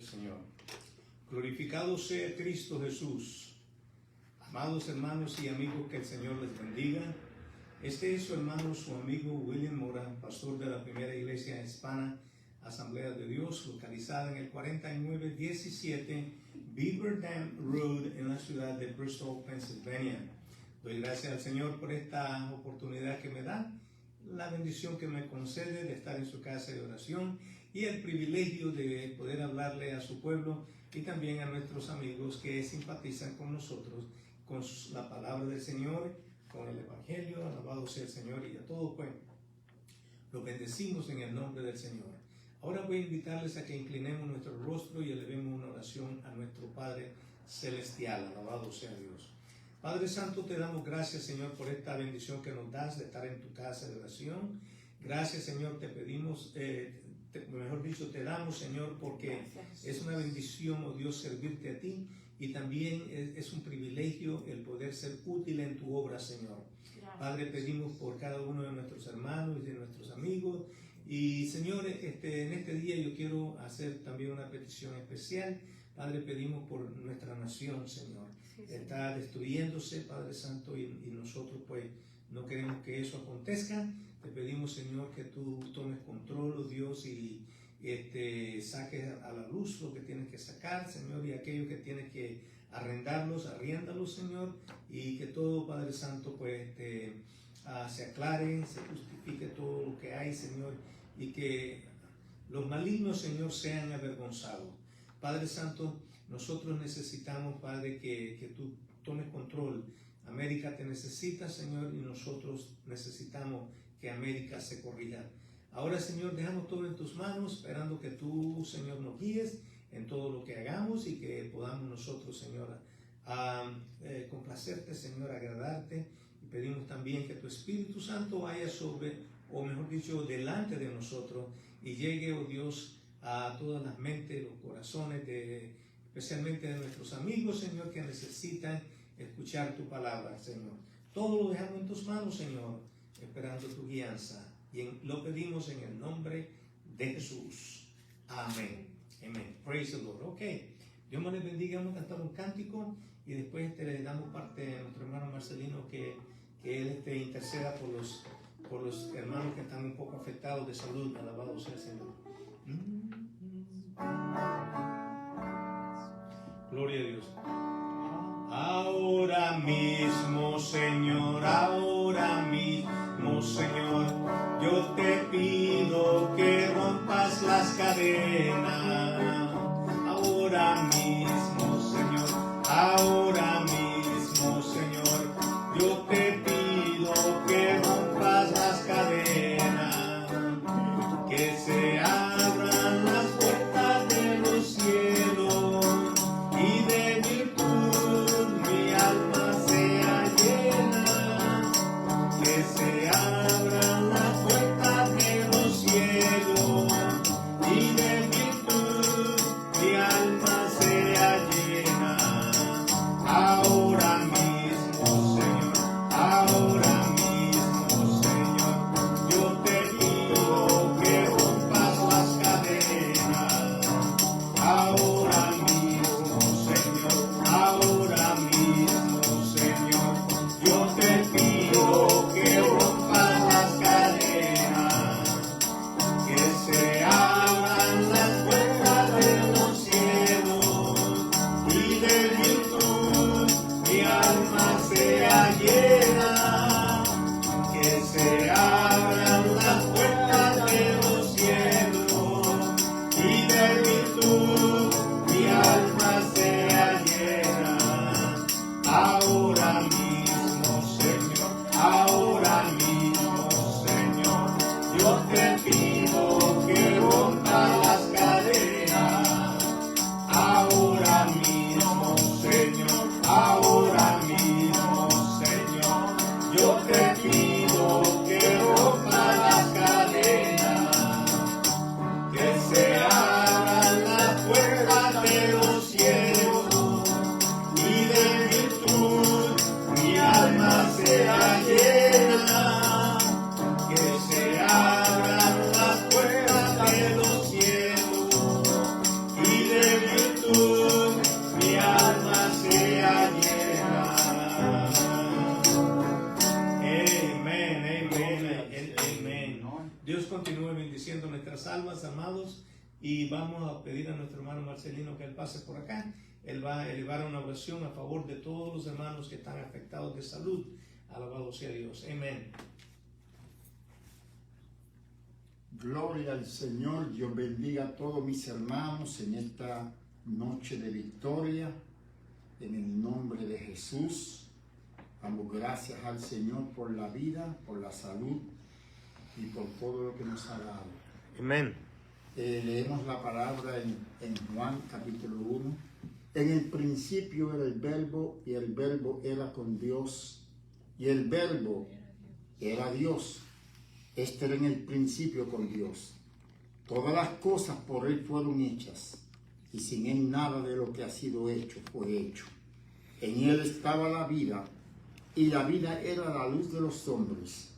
Señor. Glorificado sea Cristo Jesús. Amados hermanos y amigos, que el Señor les bendiga. Este es su hermano, su amigo William Mora, pastor de la primera iglesia hispana Asamblea de Dios, localizada en el 4917 Beaver Dam Road en la ciudad de Bristol, Pennsylvania. Doy gracias al Señor por esta oportunidad que me da, la bendición que me concede de estar en su casa de oración y el privilegio de poder hablarle a su pueblo y también a nuestros amigos que simpatizan con nosotros, con la palabra del Señor, con el Evangelio. Alabado sea el Señor, y a todos pues los bendecimos en el nombre del Señor. Ahora voy a invitarles a que inclinemos nuestro rostro y elevemos una oración a nuestro Padre Celestial. Alabado sea Dios. Padre Santo, te damos gracias, Señor, por esta bendición que nos das de estar en tu casa de oración. Gracias, Señor, te pedimos, mejor dicho, te damos, Señor, porque es una bendición, oh Dios, servirte a ti, y también es un privilegio el poder ser útil en tu obra, Señor. Padre, pedimos por cada uno de nuestros hermanos y de nuestros amigos. Y Señor, en este día yo quiero hacer también una petición especial. Padre, pedimos por nuestra nación, Señor. Está destruyéndose, Padre Santo, y nosotros pues no queremos que eso acontezca. Te pedimos, Señor, que tú tomes control, oh Dios, y saques a la luz lo que tienes que sacar, Señor, y aquello que tienes que arriéndalos, Señor, y que todo, Padre Santo, pues se aclare, se justifique todo lo que hay, Señor, y que los malignos, Señor, sean avergonzados. Padre Santo, nosotros necesitamos, Padre, que tú tomes control. América te necesita, Señor, y nosotros necesitamos que América se corrija. Ahora, Señor, dejamos todo en tus manos, esperando que tú, Señor, nos guíes en todo lo que hagamos y que podamos nosotros, Señor, complacerte, Señor, agradarte. Y pedimos también que tu Espíritu Santo vaya sobre, o mejor dicho, delante de nosotros y llegue, oh Dios, a todas las mentes, los corazones, especialmente de nuestros amigos, Señor, que necesitan escuchar tu palabra, Señor. Todo lo dejamos en tus manos, Señor, esperando tu guianza. Y lo pedimos en el nombre de Jesús. Amén. Amén. Praise the Lord. Ok. Dios me les bendiga. Vamos a cantar un cántico y después le damos parte a nuestro hermano Marcelino que él interceda por los hermanos que están un poco afectados de salud. Alabado sea el Señor. Gloria a Dios. Ahora mismo, Señor, ahora mismo, Señor, yo te pido que rompas las cadenas. Ahora mismo, Señor, ahora mismo, Señor, yo te pido que rompas las cadenas, que se abran las puertas de los cielos y de virtud mi alma sea llena, que se abran las puertas de los cielos y de virtud mi alma sea llena. Ahora mismo, Señor, ahora mismo, Señor, yo te pido que rompas las cadenas. Ahora mismo, Señor, ahora mismo, Señor, yo te pido que rompas las cadenas, que se abran las puertas de los cielos y de virtud mi alma sea llena, que se abran las puertas de los cielos y de virtud mi alma sea llena. Ahora mismo, Señor, ahora mismo, Señor, yo te pido que rompas las cadenas. Ahora mismo, Señor, ahora mismo, Señor, yo te pido que rompas las cadenas, que se abran las puertas almas, amados, y vamos a pedir a nuestro hermano Marcelino que él pase por acá. Él va a elevar una oración a favor de todos los hermanos que están afectados de salud. Alabado sea Dios. Amén. Gloria al Señor. Dios bendiga a todos mis hermanos en esta noche de victoria. En el nombre de Jesús, damos gracias al Señor por la vida, por la salud y por todo lo que nos ha dado. Amén. Leemos la palabra en Juan capítulo 1. En el principio era el Verbo, y el Verbo era con Dios, y el Verbo era Dios. Este era en el principio con Dios. Todas las cosas por Él fueron hechas, y sin Él nada de lo que ha sido hecho fue hecho. En Él estaba la vida, y la vida era la luz de los hombres.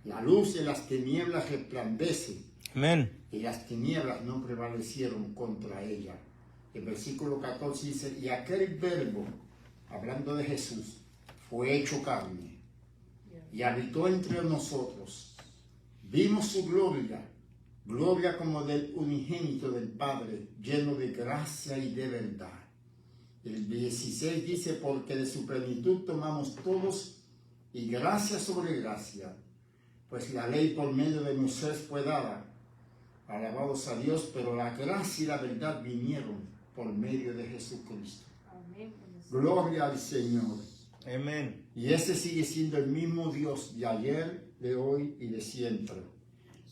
La luz de las tinieblas resplandece, Amén. y las tinieblas no prevalecieron contra ella. El versículo 14 dice, y aquel Verbo, hablando de Jesús, fue hecho carne, y habitó entre nosotros. Vimos su gloria, gloria como del unigénito del Padre, lleno de gracia y de verdad. El 16 dice, porque de su plenitud tomamos todos, y gracia sobre gracia, pues la ley por medio de Moisés fue dada. Alabados a Dios, pero la gracia y la verdad vinieron por medio de Jesucristo. Amén. Gloria al Señor. Amén. Y ese sigue siendo el mismo Dios de ayer, de hoy y de siempre.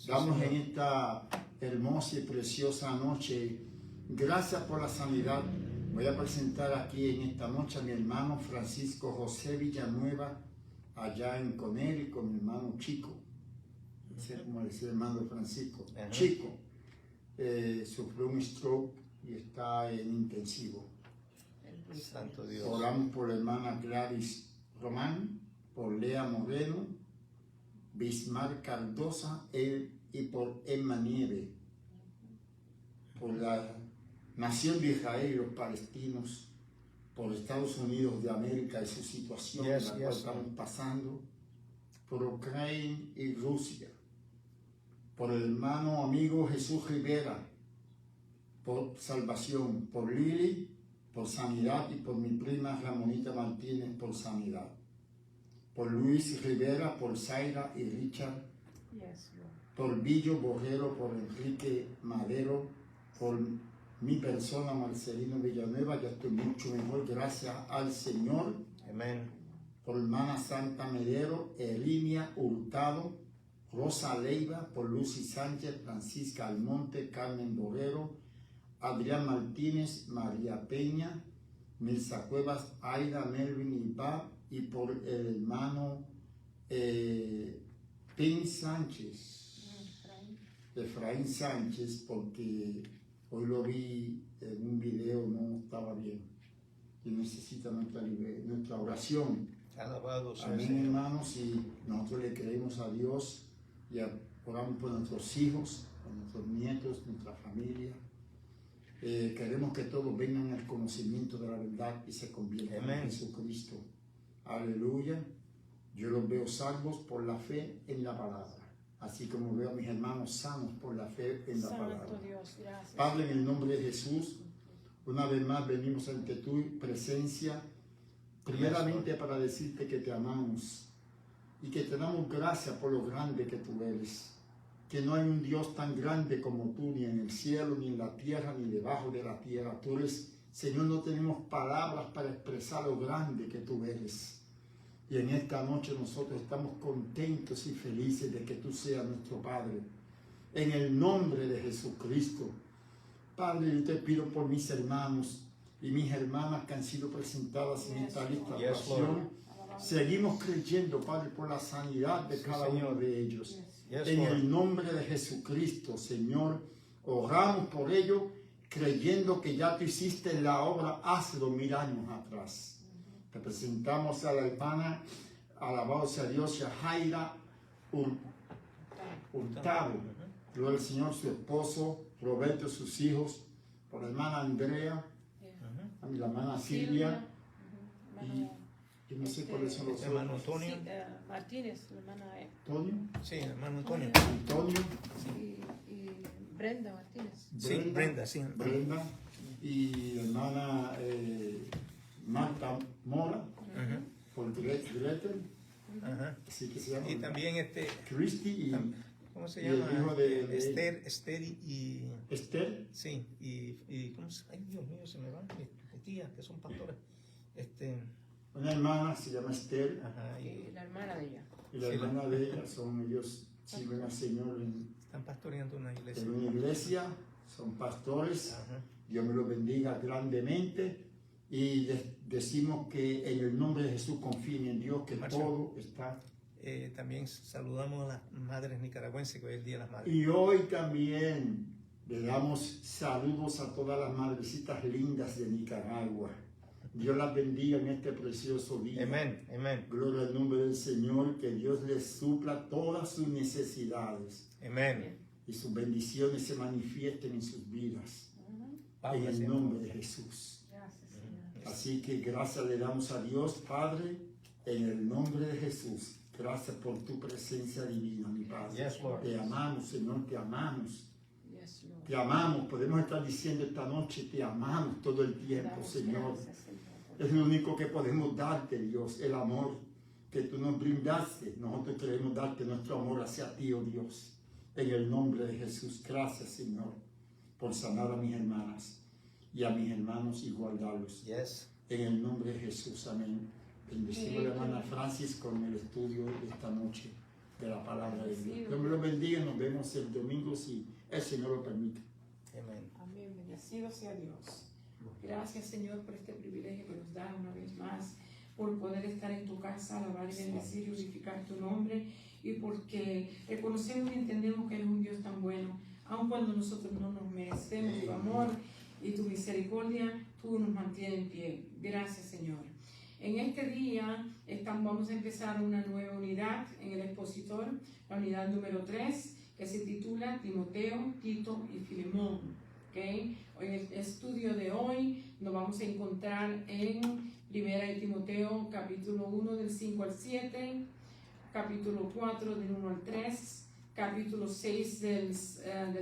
Damos en esta hermosa y preciosa noche gracias por la sanidad. Voy a presentar aquí en esta noche a mi hermano Francisco José Villanueva, allá en Conérico, con mi hermano Chico. No sé cómo decir hermano Francisco. Chico sufrió un stroke y está en intensivo. Santo Dios. Oramos por la hermana Gladys Román, por Lea Moreno, Bismar Cardosa y por Emma Nieve, por la nación de Israel y los palestinos, por Estados Unidos de América y su situación en la cual estamos pasando, por Ucrania y Rusia, por el hermano amigo Jesús Rivera, por salvación, por Lili, por sanidad, y por mi prima Ramonita Martínez, por sanidad, por Luis Rivera, por Zaira y Richard, por Billo Borrero, por Enrique Madero, por mi persona Marcelino Villanueva. Ya estoy mucho mejor, gracias al Señor. Amén. Por hermana Santa Medero, Elinia Hurtado, Rosa Leiva, por Lucy Sánchez, Francisca Almonte, Carmen Borrero, Adrián Martínez, María Peña, Milza Cuevas, Aida, Melvin y Pab, y por el hermano Pin Sánchez, Efraín Sánchez, porque hoy lo vi en un video, no estaba bien, y necesita nuestra oración. Alabado sea Amén, Señor. hermanos, y nosotros le creemos a Dios y oramos por nuestros hijos, por nuestros nietos, nuestra familia. Queremos que todos vengan al conocimiento de la verdad y se conviertan en Jesucristo. Aleluya. Yo los veo salvos por la fe en la palabra, así como veo a mis hermanos sanos por la fe en la palabra. Dios, gracias. Padre, en el nombre de Jesús, una vez más venimos ante tu presencia, primeramente para decirte que te amamos y que te damos gracias por lo grande que tú eres. Que no hay un Dios tan grande como tú, ni en el cielo, ni en la tierra, ni debajo de la tierra. Tú eres, Señor, no tenemos palabras para expresar lo grande que tú eres. Y en esta noche nosotros estamos contentos y felices de que tú seas nuestro Padre. En el nombre de Jesucristo. Padre, yo te pido por mis hermanos y mis hermanas que han sido presentadas en esta lista de oración. Seguimos creyendo, Padre, por la sanidad de cada uno de ellos. En el nombre de Jesucristo, Señor, oramos por ello, creyendo que ya tú hiciste la obra hace 2000 años atrás. Te presentamos a la hermana, alabado sea Dios, Yajaira Hurtado, gloria al Señor, su esposo, Roberto, sus hijos, por la hermana Andrea, a mi hermana Silvia, y no sé cuáles son los hermano Antonio. Martínez, la hermana Antonio. Sí, hermano Antonio. Antonio. y Brenda Martínez. Sí, Brenda, sí. Brenda y hermana Marta Mora, por Gretel, así que se llama. Y también Christy y ¿cómo se y el llama? hijo de Esther y Esther. sí, y ¿cómo se ay Dios mío, se me van mis tías que son pastores. Una hermana se llama Esther Ajá, Y la hermana de ella. y la Sí, hermana de ella ellos sirven al Señor están pastoreando una iglesia. en una iglesia, son pastores. Ajá. Dios me los bendiga grandemente y decimos que en el nombre de Jesús confíen en Dios, que Marcio. todo está. También saludamos a las madres nicaragüenses, que hoy es el Día de las Madres. Y hoy también le damos saludos a todas las madrecitas lindas de Nicaragua. Dios las bendiga en este precioso día. Amén, amén, Gloria al nombre del Señor, que Dios les supla todas sus necesidades amén. y sus bendiciones se manifiesten en sus vidas. Pablo, En el sí. nombre de Jesús. Gracias, Señor. Así que gracias le damos a Dios, Padre, en el nombre de Jesús. Gracias por tu presencia divina, mi Padre. Yes, Lord. Te amamos, Señor, te amamos. Yes, Lord. Te amamos. Podemos estar diciendo esta noche, te amamos todo el tiempo, Damos Señor. gracias, Señor. Es lo único que podemos darte, Dios, el amor que tú nos brindaste. Nosotros queremos darte nuestro amor hacia ti, oh Dios. En el nombre de Jesús. Gracias, Señor, por sanar a mis hermanas y a mis hermanos y guardarlos. Yes. En el nombre de Jesús, amén. Bendecimos a la hermana Francis con el estudio de esta noche de la palabra de Dios. Dios me lo bendiga y nos vemos el domingo si el Señor lo permite. Amén. Amén, bendecido sea Dios. Gracias, Señor, por este privilegio que nos da una vez más, por poder estar en tu casa, alabar y bendecir y glorificar tu nombre, y porque reconocemos y entendemos que eres un Dios tan bueno, aun cuando nosotros no nos merecemos tu amor y tu misericordia, tú nos mantienes en pie. Gracias, Señor. En este día vamos a empezar una nueva unidad en el expositor, la unidad número 3, que se titula Timoteo, Tito y Filemón. ¿Okay? En el estudio de hoy nos vamos a encontrar en 1 de Timoteo capítulo 1 del 5 al 7, capítulo 4 del 1 al 3, capítulo 6 del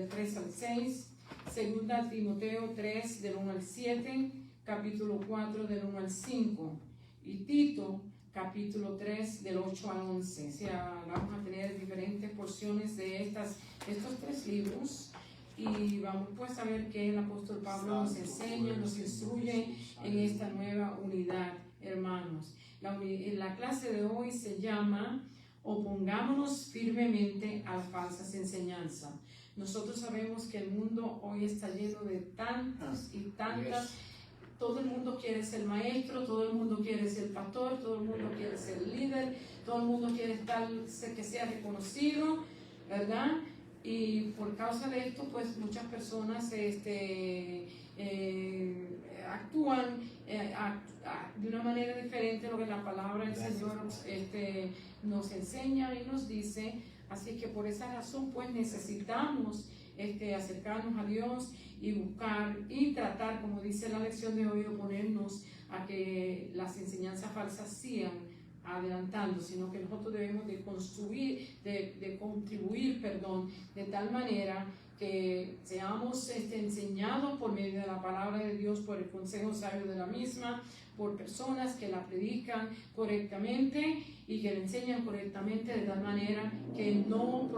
3 al 6, 2 Timoteo 3 del 1 al 7, capítulo 4 del 1 al 5 y Tito capítulo 3 del 8 al 11. O sea, vamos a tener diferentes porciones de estos tres libros. Y vamos pues a ver qué el apóstol Pablo nos enseña, nos instruye en esta nueva unidad, hermanos. La clase de hoy se llama Opongámonos firmemente a las falsas enseñanzas. Nosotros sabemos que el mundo hoy está lleno de tantas y tantas. Todo el mundo quiere ser maestro, todo el mundo quiere ser pastor, todo el mundo quiere ser líder, todo el mundo quiere que sea reconocido, ¿verdad? Y por causa de esto, pues muchas personas actúan de una manera diferente a lo que la palabra del Señor nos enseña y nos dice. Así que por esa razón, pues necesitamos acercarnos a Dios y buscar y tratar, como dice la lección de hoy, oponernos a que las enseñanzas falsas sigan adelantando, sino que nosotros debemos de contribuir, de tal manera que seamos enseñados por medio de la palabra de Dios, por el consejo sabio de la misma, por personas que la predican correctamente y que la enseñan correctamente, de tal manera que no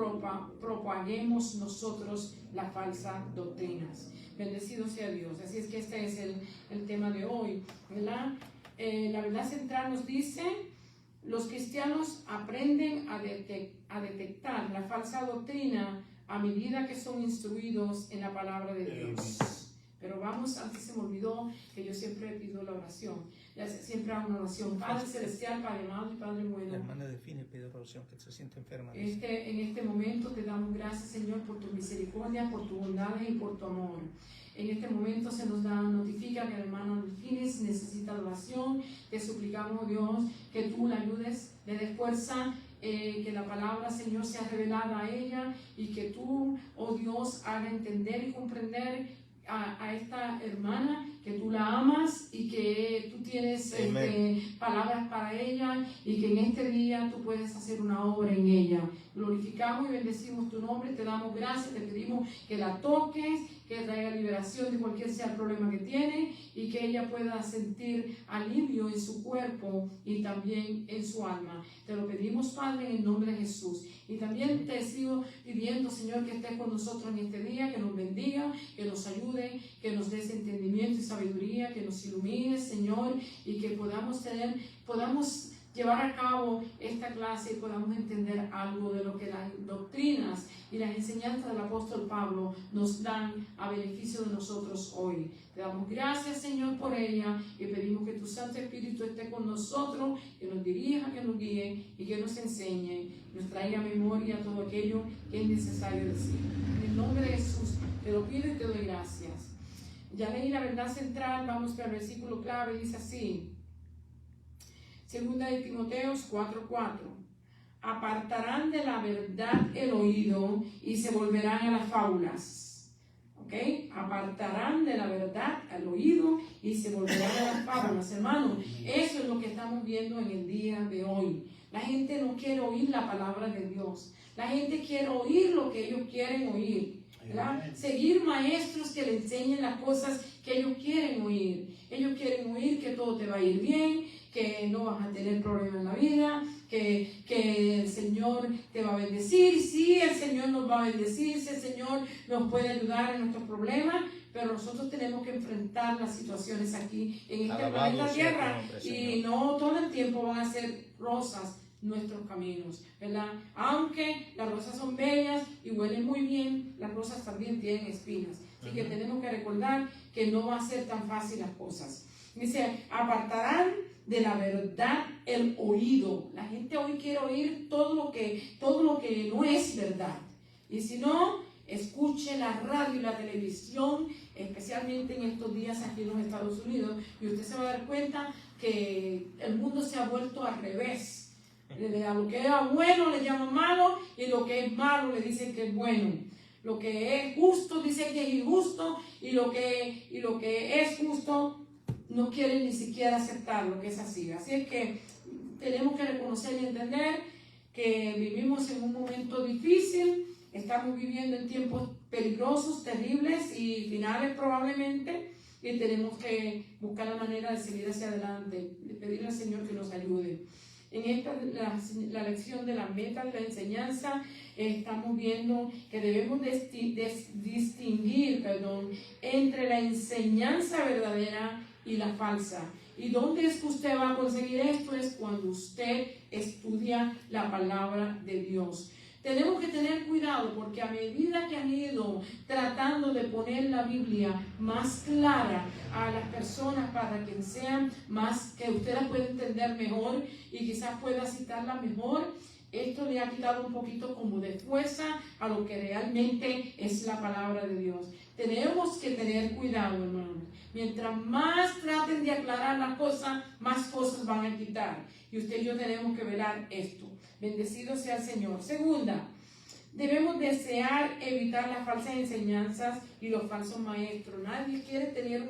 propaguemos nosotros las falsas doctrinas. Bendecido sea Dios. Así es que este es el tema de hoy, ¿verdad? La verdad central nos dice: los cristianos aprenden a detectar la falsa doctrina a medida que son instruidos en la palabra de Dios. Pero vamos, antes se me olvidó que yo siempre pido la oración. Siempre hago una oración. Padre Celestial, Padre amado y Padre bueno. La hermana Define pide oración, que se siente enferma. En este momento te damos gracias, Señor, por tu misericordia, por tu bondad y por tu amor. En este momento se nos notifica que el hermano Delfines necesita oración. Te suplicamos, Dios, que tú la ayudes, le des fuerza, que la palabra, Señor, sea revelada a ella y que tú, oh Dios, haga entender y comprender a esta hermana que tú la amas y que tú tienes palabras para ella y que en este día tú puedes hacer una obra en ella. Glorificamos y bendecimos tu nombre, te damos gracias, te pedimos que la toques, que traiga liberación de cualquier sea el problema que tiene y que ella pueda sentir alivio en su cuerpo y también en su alma. Te lo pedimos, Padre, en el nombre de Jesús. Y también te sigo pidiendo, Señor, que estés con nosotros en este día, que nos bendiga, que nos ayude, que nos des entendimiento y sabiduría, que nos ilumine, Señor, y que podamos llevar a cabo esta clase y podamos entender algo de lo que las doctrinas y las enseñanzas del apóstol Pablo nos dan a beneficio de nosotros hoy. Te damos gracias, Señor, por ella y pedimos que tu Santo Espíritu esté con nosotros, que nos dirija, que nos guíe y que nos enseñe, nos traiga a memoria todo aquello que es necesario decir. En el nombre de Jesús te lo pido y te doy gracias. Ya leí la verdad central, vamos para el versículo clave, dice así. Segunda de Timoteos 4:4. Apartarán de la verdad el oído y se volverán a las fábulas. ¿Ok? Apartarán de la verdad el oído y se volverán a las fábulas. Hermano, eso es lo que estamos viendo en el día de hoy. La gente no quiere oír la palabra de Dios. La gente quiere oír lo que ellos quieren oír, ¿verdad? Seguir maestros que le enseñen las cosas que ellos quieren oír. Ellos quieren oír que todo te va a ir bien, que no vas a tener problemas en la vida, que el Señor te va a bendecir. Sí, el Señor nos va a bendecir, sí, el Señor nos puede ayudar en nuestros problemas, pero nosotros tenemos que enfrentar las situaciones aquí en este planeta Tierra y no todo el tiempo van a ser rosas nuestros caminos, ¿verdad? Aunque las rosas son bellas y huelen muy bien, las rosas también tienen espinas. Así que tenemos que recordar que no va a ser tan fácil las cosas. Dice, apartarán de la verdad el oído. La gente hoy quiere oír todo lo que no es verdad. Y si no, escuche la radio y la televisión, especialmente en estos días aquí en los Estados Unidos, y usted se va a dar cuenta que el mundo se ha vuelto al revés. A lo que era bueno le llaman malo y lo que es malo le dicen que es bueno. Lo que es justo dicen que es injusto y lo que es justo no quieren ni siquiera aceptar lo que es así. Así es que tenemos que reconocer y entender que vivimos en un momento difícil, estamos viviendo en tiempos peligrosos, terribles y finales probablemente, y tenemos que buscar la manera de seguir hacia adelante, de pedirle al Señor que nos ayude. En esta, la lección de la meta de la enseñanza, estamos viendo que debemos distinguir entre la enseñanza verdadera y la falsa. ¿Y dónde es que usted va a conseguir esto? Es cuando usted estudia la palabra de Dios. Tenemos que tener cuidado porque a medida que han ido tratando de poner la Biblia más clara a las personas para que sean más, que usted la pueda entender mejor y quizás pueda citarla mejor, esto le ha quitado un poquito como de fuerza a lo que realmente es la palabra de Dios. Tenemos que tener cuidado, hermanos. Mientras más traten de aclarar las cosas, más cosas van a quitar. Y usted y yo tenemos que velar esto. Bendecido sea el Señor. Segunda, debemos desear evitar las falsas enseñanzas y los falsos maestros. Nadie quiere tener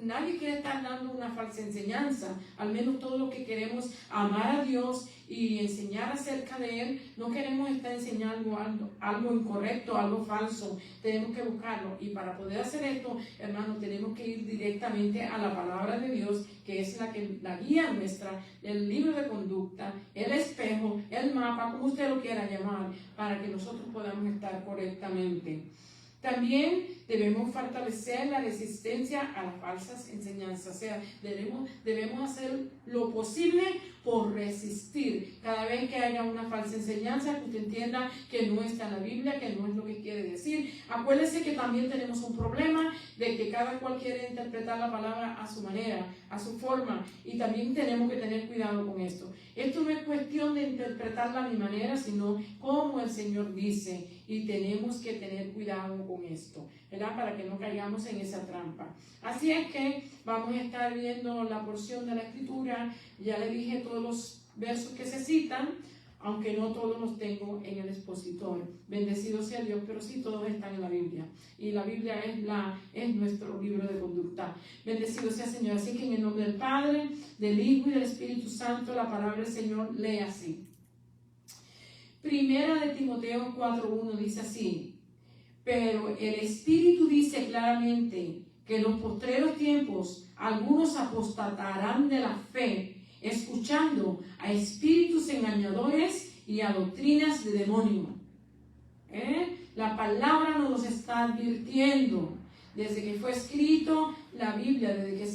nadie quiere estar dando una falsa enseñanza. Al menos todos los que queremos amar a Dios y enseñar acerca de Él, no queremos estar enseñando algo incorrecto, algo falso. Tenemos que buscarlo. Y para poder hacer esto, hermanos, tenemos que ir directamente a la palabra de Dios, que es la guía nuestra, el libro de conducta, el espejo, el mapa, como usted lo quiera llamar, para que nosotros podamos estar correctamente. También debemos fortalecer la resistencia a las falsas enseñanzas. O sea, debemos hacer lo posible por resistir. Cada vez que haya una falsa enseñanza, que usted entienda que no está en la Biblia, que no es lo que quiere decir. Acuérdese que también tenemos un problema de que cada cual quiere interpretar la palabra a su manera, a su forma. Y también tenemos que tener cuidado con esto. Esto no es cuestión de interpretarla a mi manera, sino como el Señor dice. Y tenemos que tener cuidado con esto, ¿verdad? Para que no caigamos en esa trampa. Así es que vamos a estar viendo la porción de la Escritura. Ya le dije todos los versos que se citan. aunque no todos los tengo en el expositor. Bendecido sea Dios, pero sí todos están en la Biblia. Y la Biblia es nuestro libro de conducta. Bendecido sea Señor. Así que en el nombre del Padre, del Hijo y del Espíritu Santo, la palabra del Señor lee así. Primera de Timoteo 4:1 dice así: pero el Espíritu dice claramente que en los postreros tiempos algunos apostatarán de la fe, escuchando a espíritus engañadores y a doctrinas de demonio. La palabra nos los está advirtiendo. Desde que fue escrito la Biblia, desde que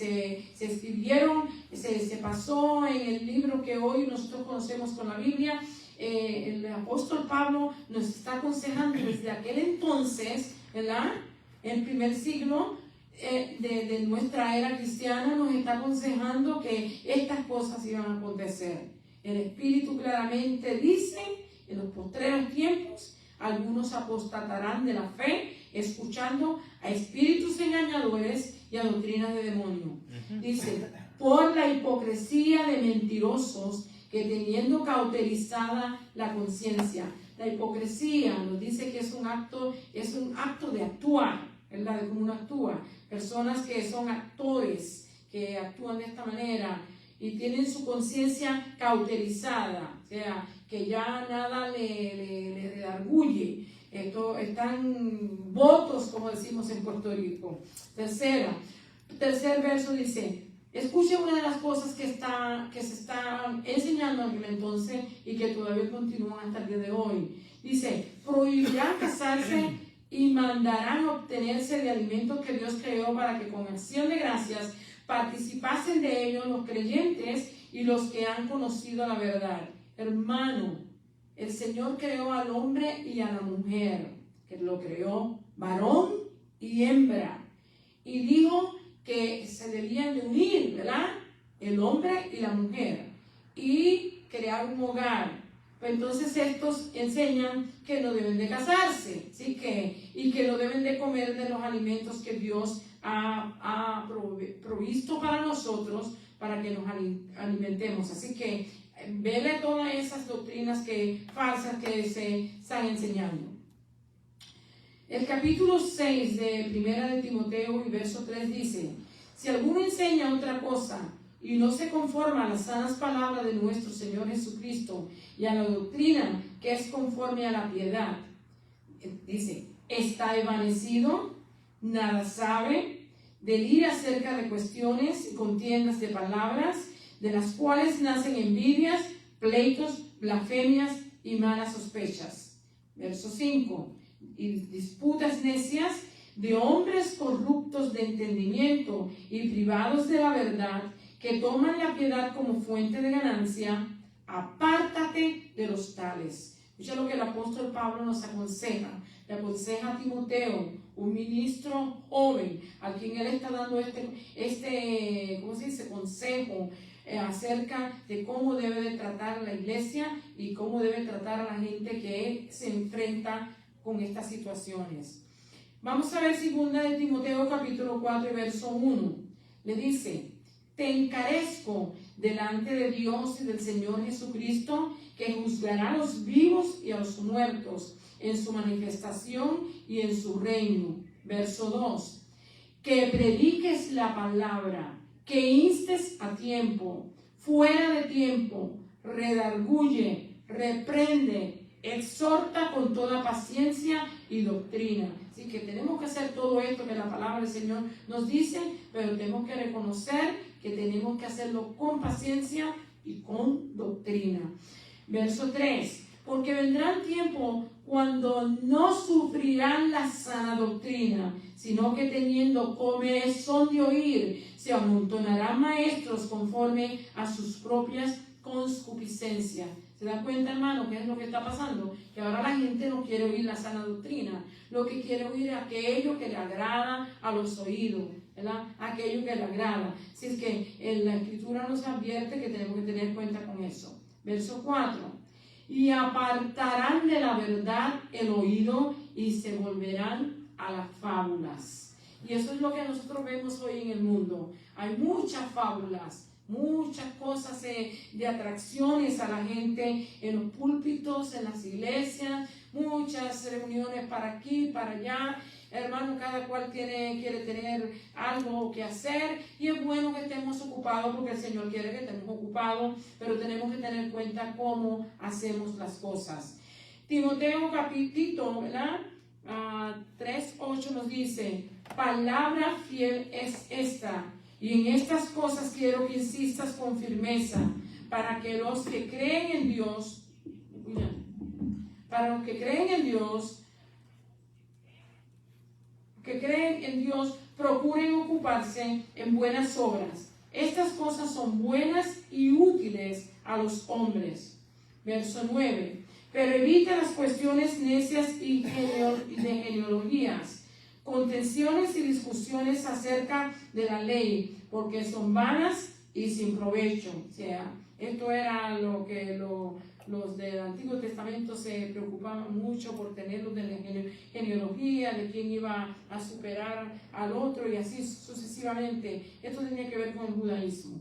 se escribieron, se pasó en el libro que hoy nosotros conocemos con la Biblia, el apóstol Pablo nos está aconsejando desde aquel entonces, ¿verdad? El primer siglo de nuestra era cristiana, nos está aconsejando que estas cosas iban a acontecer. El Espíritu claramente dice: en los postreros tiempos algunos apostatarán de la fe, escuchando a espíritus engañadores y a doctrinas de demonio. Dice: por la hipocresía de mentirosos que teniendo cauterizada la conciencia. La hipocresía nos dice que es un acto de actuar, ¿verdad? De cómo uno actúa. Personas que son actores, que actúan de esta manera y tienen su conciencia cauterizada, o sea, que ya nada le redarguye. Están votos, como decimos en Puerto Rico. Tercer verso dice: escuchen una de las cosas que se está enseñando en aquel entonces y que todavía continúan hasta el día de hoy. Dice: prohibirán casarse y mandarán obtenerse de alimentos que Dios creó para que con acción de gracias participasen de ellos los creyentes y los que han conocido la verdad. Hermano, el Señor creó al hombre y a la mujer, que lo creó varón y hembra, y dijo que se debían de unir, ¿verdad? El hombre y la mujer, y crear un hogar. Pues entonces estos enseñan que no deben de casarse, ¿sí? Y que no deben de comer de los alimentos que Dios ha provisto para nosotros, para que nos alimentemos. Así que vele todas esas doctrinas falsas que se están enseñando. El capítulo 6 de Primera de Timoteo y verso 3 dice: si alguno enseña otra cosa y no se conforma a las sanas palabras de nuestro Señor Jesucristo y a la doctrina que es conforme a la piedad, dice, está evanecido, nada sabe, delira acerca de cuestiones y contiendas de palabras, de las cuales nacen envidias, pleitos, blasfemias y malas sospechas. Verso 5. Y disputas necias de hombres corruptos de entendimiento y privados de la verdad, que toman la piedad como fuente de ganancia. Apártate de los tales. Escucha lo que el apóstol Pablo nos aconseja. Le aconseja a Timoteo, un ministro joven, a quien él está dando ¿cómo se dice? Consejo acerca de cómo debe de tratar la iglesia y cómo debe tratar a la gente que se enfrenta con estas situaciones. Vamos a ver 2 de Timoteo capítulo 4 y verso 1. Le dice: te encarezco delante de Dios y del Señor Jesucristo, que juzgará a los vivos y a los muertos en su manifestación y en su reino. Verso 2. Que prediques la palabra, que instes a tiempo, fuera de tiempo, redarguye, reprende, exhorta con toda paciencia y doctrina. Así que tenemos que hacer todo esto que la palabra del Señor nos dice, pero tenemos que reconocer que tenemos que hacerlo con paciencia y con doctrina. Verso 3. Porque vendrán tiempos cuando no sufrirán la sana doctrina, sino que teniendo comezón de oír, se amontonarán maestros conforme a sus propias concupiscencias. ¿Se dan cuenta, hermano, qué es lo que está pasando? Que ahora la gente no quiere oír la sana doctrina. Lo que quiere oír es aquello que le agrada a los oídos, ¿verdad? Aquello que le agrada. Así es que en la Escritura nos advierte que tenemos que tener cuenta con eso. Verso 4. Y apartarán de la verdad el oído y se volverán a las fábulas. Y eso es lo que nosotros vemos hoy en el mundo. Hay muchas fábulas muchas cosas de atracciones a la gente en los púlpitos, en las iglesias, muchas reuniones para aquí, para allá. Hermano, cada cual quiere tener algo que hacer y es bueno que estemos ocupados porque el Señor quiere que estemos ocupados, pero tenemos que tener en cuenta cómo hacemos las cosas. Timoteo capítulo 3:8 nos dice, palabra fiel es esta, y en estas cosas quiero que insistas con firmeza, para que los que creen en Dios, procuren ocuparse en buenas obras. Estas cosas son buenas y útiles a los hombres. Verso 9. Pero evita las cuestiones necias y de genealogías, contenciones y discusiones acerca de la ley, porque son vanas y sin provecho. O sea, esto era lo que los del Antiguo Testamento se preocupaban mucho por tenerlos de la genealogía, de quién iba a superar al otro y así sucesivamente. Esto tenía que ver con el judaísmo.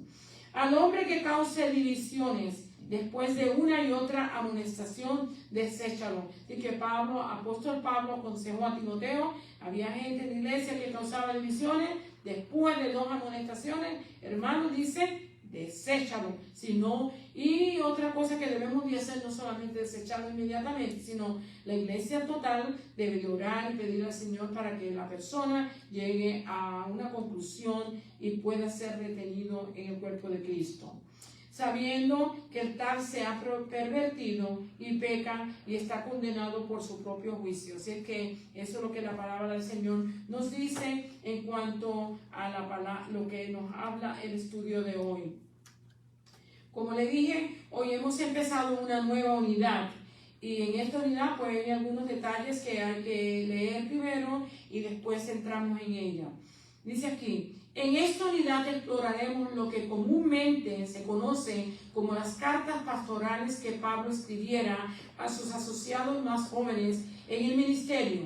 Al hombre que cause divisiones, después de una y otra amonestación, deséchalo. Así que apóstol Pablo aconsejó a Timoteo, había gente en la iglesia que causaba divisiones, después de 2 amonestaciones, hermano, dice, deséchalo. Y otra cosa que debemos de hacer, no solamente desecharlo inmediatamente, sino la iglesia total debe de orar y pedir al Señor para que la persona llegue a una conclusión y pueda ser retenido en el cuerpo de Cristo, sabiendo que el tal se ha pervertido y peca y está condenado por su propio juicio. Así es que eso es lo que la palabra del Señor nos dice en cuanto a lo que nos habla el estudio de hoy. Como le dije, hoy hemos empezado una nueva unidad y en esta unidad pues hay algunos detalles que hay que leer primero y después entramos en ella. Dice aquí, en esta unidad exploraremos lo que comúnmente se conoce como las cartas pastorales que Pablo escribiera a sus asociados más jóvenes en el ministerio.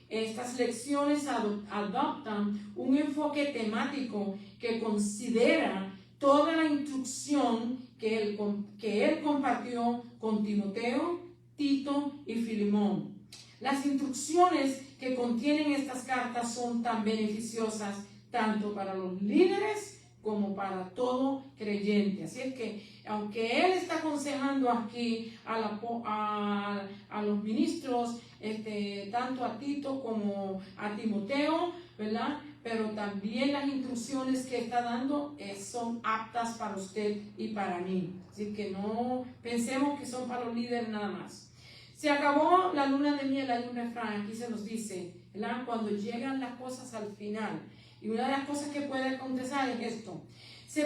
Estas lecciones adoptan un enfoque temático que considera toda la instrucción que él compartió con Timoteo, Tito y Filemón. Las instrucciones que contienen estas cartas son tan beneficiosas tanto para los líderes como para todo creyente. Así es que, aunque él está aconsejando aquí a los ministros, tanto a Tito como a Timoteo, ¿verdad? Pero también las instrucciones que está dando son aptas para usted y para mí. Así que no pensemos que son para los líderes nada más. Se acabó la luna de miel, hay un refrán, aquí se nos dice, ¿verdad? Cuando llegan las cosas al final. Y una de las cosas que puede acontecer es esto. Esto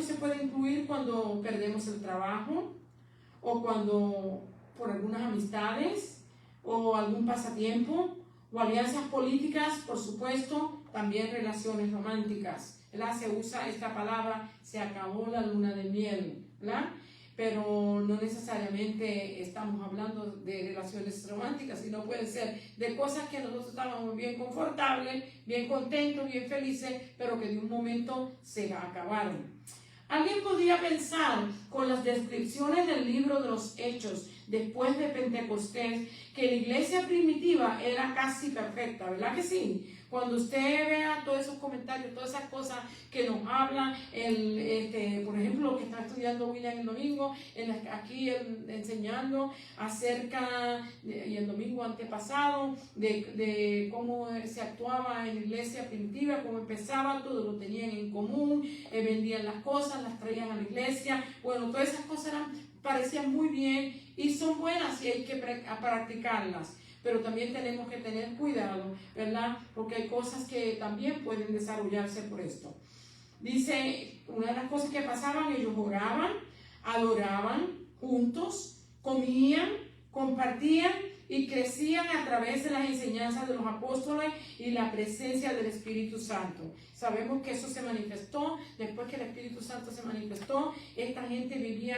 se puede incluir cuando perdemos el trabajo, o cuando por algunas amistades, o algún pasatiempo, o alianzas políticas, por supuesto, también relaciones románticas. ¿Verdad? Se usa esta palabra, se acabó la luna de miel, ¿verdad? Pero no necesariamente estamos hablando de relaciones románticas, sino pueden ser de cosas que nosotros estábamos bien confortables, bien contentos, bien felices, pero que de un momento se acabaron. Alguien podría pensar con las descripciones del libro de los Hechos después de Pentecostés que la iglesia primitiva era casi perfecta, ¿verdad que sí? Cuando usted vea todos esos comentarios, todas esas cosas que nos hablan, por ejemplo, lo que está estudiando William el domingo, enseñando acerca, y el domingo antepasado, de cómo se actuaba en la iglesia primitiva, cómo empezaba, todo lo tenían en común, vendían las cosas, las traían a la iglesia. Bueno, todas esas cosas parecían muy bien y son buenas y hay que practicarlas. Pero también tenemos que tener cuidado, ¿verdad? Porque hay cosas que también pueden desarrollarse por esto. Dice, una de las cosas que pasaban, ellos oraban, adoraban juntos, comían, compartían y crecían a través de las enseñanzas de los apóstoles y la presencia del Espíritu Santo. Sabemos que eso se manifestó, después que el Espíritu Santo se manifestó, esta gente vivía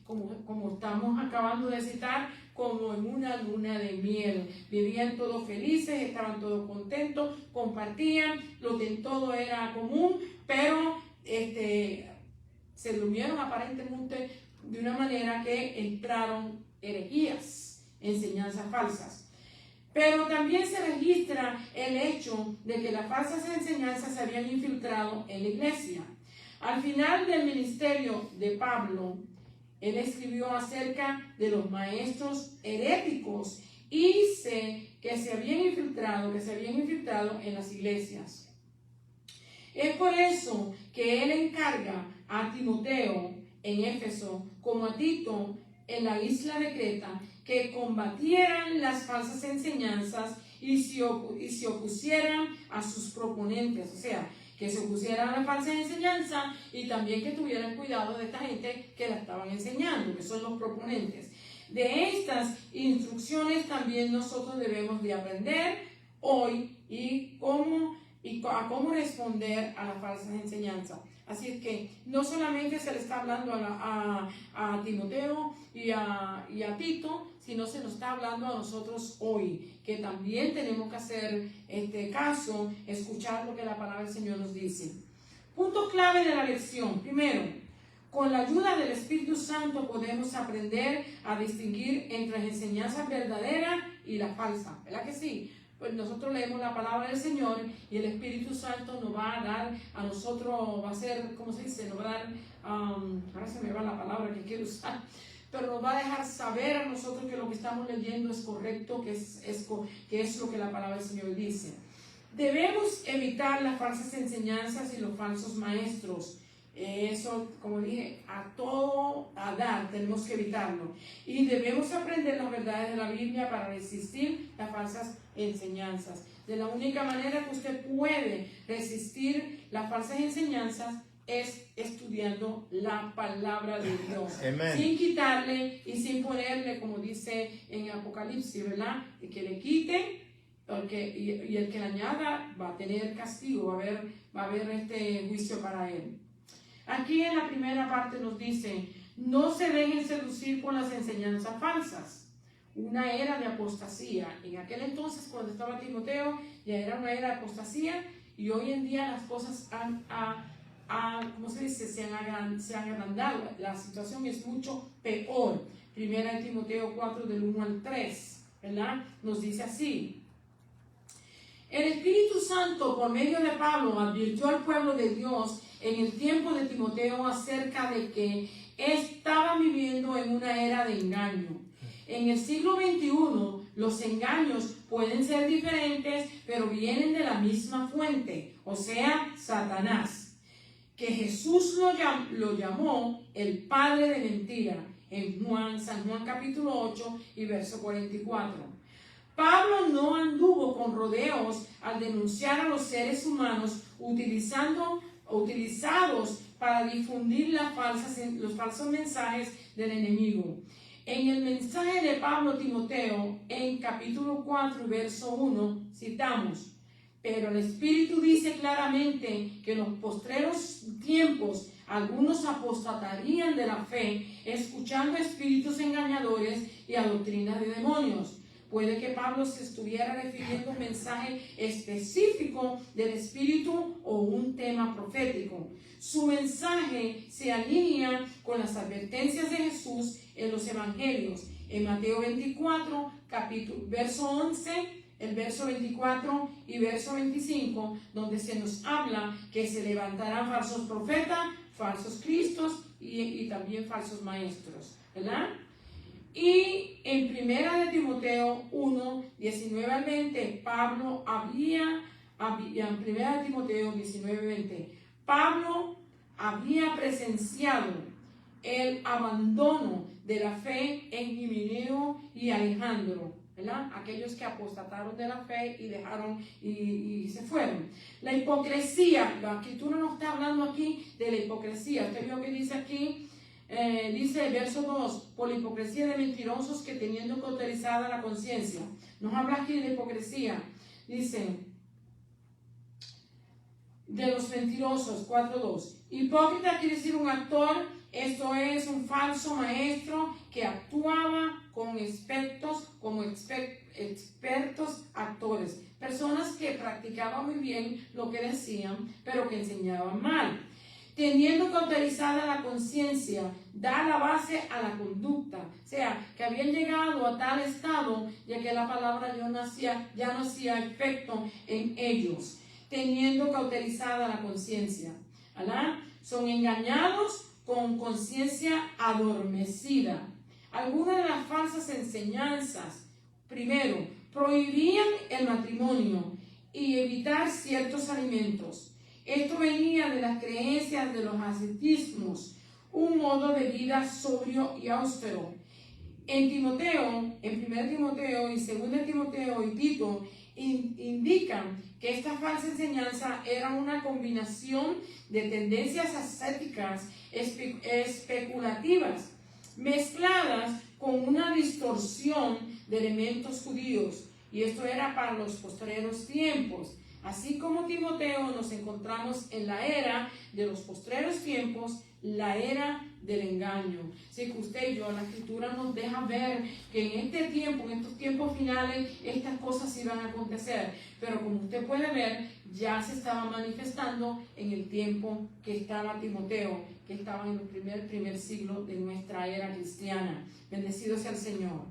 como estamos acabando de citar, como en una luna de miel. Vivían todos felices, estaban todos contentos, compartían, todo era común, pero se durmieron aparentemente de una manera que entraron herejías, enseñanzas falsas. Pero también se registra el hecho de que las falsas enseñanzas se habían infiltrado en la iglesia. Al final del ministerio de Pablo, él escribió acerca de los maestros heréticos y dice que se habían infiltrado en las iglesias. Es por eso que él encarga a Timoteo en Éfeso, como a Tito en la isla de Creta, que combatieran las falsas enseñanzas y se opusieran a sus proponentes, o sea, que se opusieran a la falsa enseñanza y también que tuvieran cuidado de esta gente que la estaban enseñando, que son los proponentes. De estas instrucciones también nosotros debemos de aprender hoy y a cómo responder a las falsas enseñanzas. Así es que no solamente se le está hablando a Timoteo y a Tito, sino se nos está hablando a nosotros hoy, que también tenemos que hacer caso, escuchar lo que la palabra del Señor nos dice. Punto clave de la lección. Primero, con la ayuda del Espíritu Santo podemos aprender a distinguir entre las enseñanzas verdaderas y las falsas. ¿Verdad que sí? Pues nosotros leemos la palabra del Señor y el Espíritu Santo nos va a dar a nosotros, va a ser, ¿cómo se dice? Nos va a dar, ahora se me va la palabra que quiero usar, pero nos va a dejar saber a nosotros que lo que estamos leyendo es correcto, que es lo que la palabra del Señor dice. Debemos evitar las falsas enseñanzas y los falsos maestros. Eso, como dije, a dar tenemos que evitarlo. Y debemos aprender las verdades de la Biblia para resistir las falsas enseñanzas. De la única manera que usted puede resistir las falsas enseñanzas es estudiando la palabra de Dios. Amen. Sin quitarle y sin ponerle, como dice en Apocalipsis, ¿verdad? Y que le quiten. Y el que le añada va a tener castigo, va a haber juicio para él. Aquí en la primera parte nos dice, no se dejen seducir por las enseñanzas falsas. Una era de apostasía. En aquel entonces, cuando estaba Timoteo, ya era una era de apostasía, y hoy en día las cosas ¿cómo se dice? Se han agrandado. La situación es mucho peor. Primera de Timoteo 4, del 1 al 3, ¿verdad? Nos dice así. El Espíritu Santo, por medio de Pablo, advirtió al pueblo de Dios en el tiempo de Timoteo acerca de que estaban viviendo en una era de engaño. En el siglo XXI, los engaños pueden ser diferentes, pero vienen de la misma fuente, o sea, Satanás, que Jesús lo llamó el padre de mentira, en San Juan capítulo 8 y verso 44. Pablo no anduvo con rodeos al denunciar a los seres humanos utilizados para difundir los falsos mensajes del enemigo. En el mensaje de Pablo a Timoteo, en capítulo 4, verso 1, citamos, pero el Espíritu dice claramente que en los postreros tiempos algunos apostatarían de la fe, escuchando espíritus engañadores y a doctrinas de demonios. Puede que Pablo se estuviera refiriendo a un mensaje específico del Espíritu o un tema profético. Su mensaje se alinea con las advertencias de Jesús en los Evangelios. En Mateo 24, verso 11, el verso 24 y verso 25, donde se nos habla que se levantarán falsos profetas, falsos cristos y también falsos maestros, ¿verdad? Y en primera de Timoteo 1, 19 al 20, Pablo en primera de Timoteo 19, 20, Pablo había presenciado el abandono de la fe en Himeneo y Alejandro, ¿verdad? Aquellos que apostataron de la fe y dejaron y se fueron. La hipocresía, la escritura no está hablando aquí de la hipocresía. Usted vio que dice aquí, dice verso 2, por la hipocresía de mentirosos que teniendo cauterizada la conciencia. Nos habla aquí de hipocresía. Dice, de los mentirosos, 4.2. Hipócrita quiere decir un actor, esto es un falso maestro que actuaba como expertos actores. Personas que practicaban muy bien lo que decían, pero que enseñaban mal. Teniendo cauterizada la conciencia, da la base a la conducta. O sea, que habían llegado a tal estado, ya que la palabra ya no hacía efecto en ellos. Teniendo cauterizada la conciencia. ¿Verdad? Son engañados con conciencia adormecida. Algunas de las falsas enseñanzas, primero, prohibían el matrimonio y evitar ciertos alimentos. Esto venía de las creencias de los ascetismos, un modo de vida sobrio y austero. En Timoteo, en 1 Timoteo y 2 Timoteo y Tito, indican que esta falsa enseñanza era una combinación de tendencias ascéticas especulativas, mezcladas con una distorsión de elementos judíos, y esto era para los postreros tiempos. Así como Timoteo, nos encontramos en la era de los postreros tiempos, la era del engaño. Así que usted y yo, la Escritura nos deja ver que en este tiempo, en estos tiempos finales, estas cosas iban a acontecer. Pero como usted puede ver, ya se estaba manifestando en el tiempo que estaba Timoteo, que estaba en el primer siglo de nuestra era cristiana. Bendecido sea el Señor.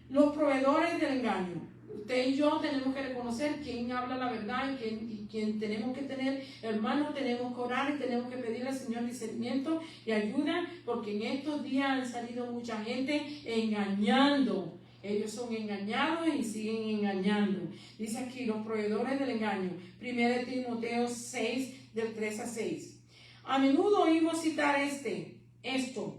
Los proveedores del engaño. Usted y yo tenemos que reconocer quién habla la verdad y quién tenemos que tener, hermanos, tenemos que orar y tenemos que pedirle al Señor discernimiento y ayuda, porque en estos días han salido mucha gente engañando. Ellos son engañados y siguen engañando. Dice aquí, los proveedores del engaño. 1 Timoteo 6, del 3 a 6. A menudo oímos citar esto.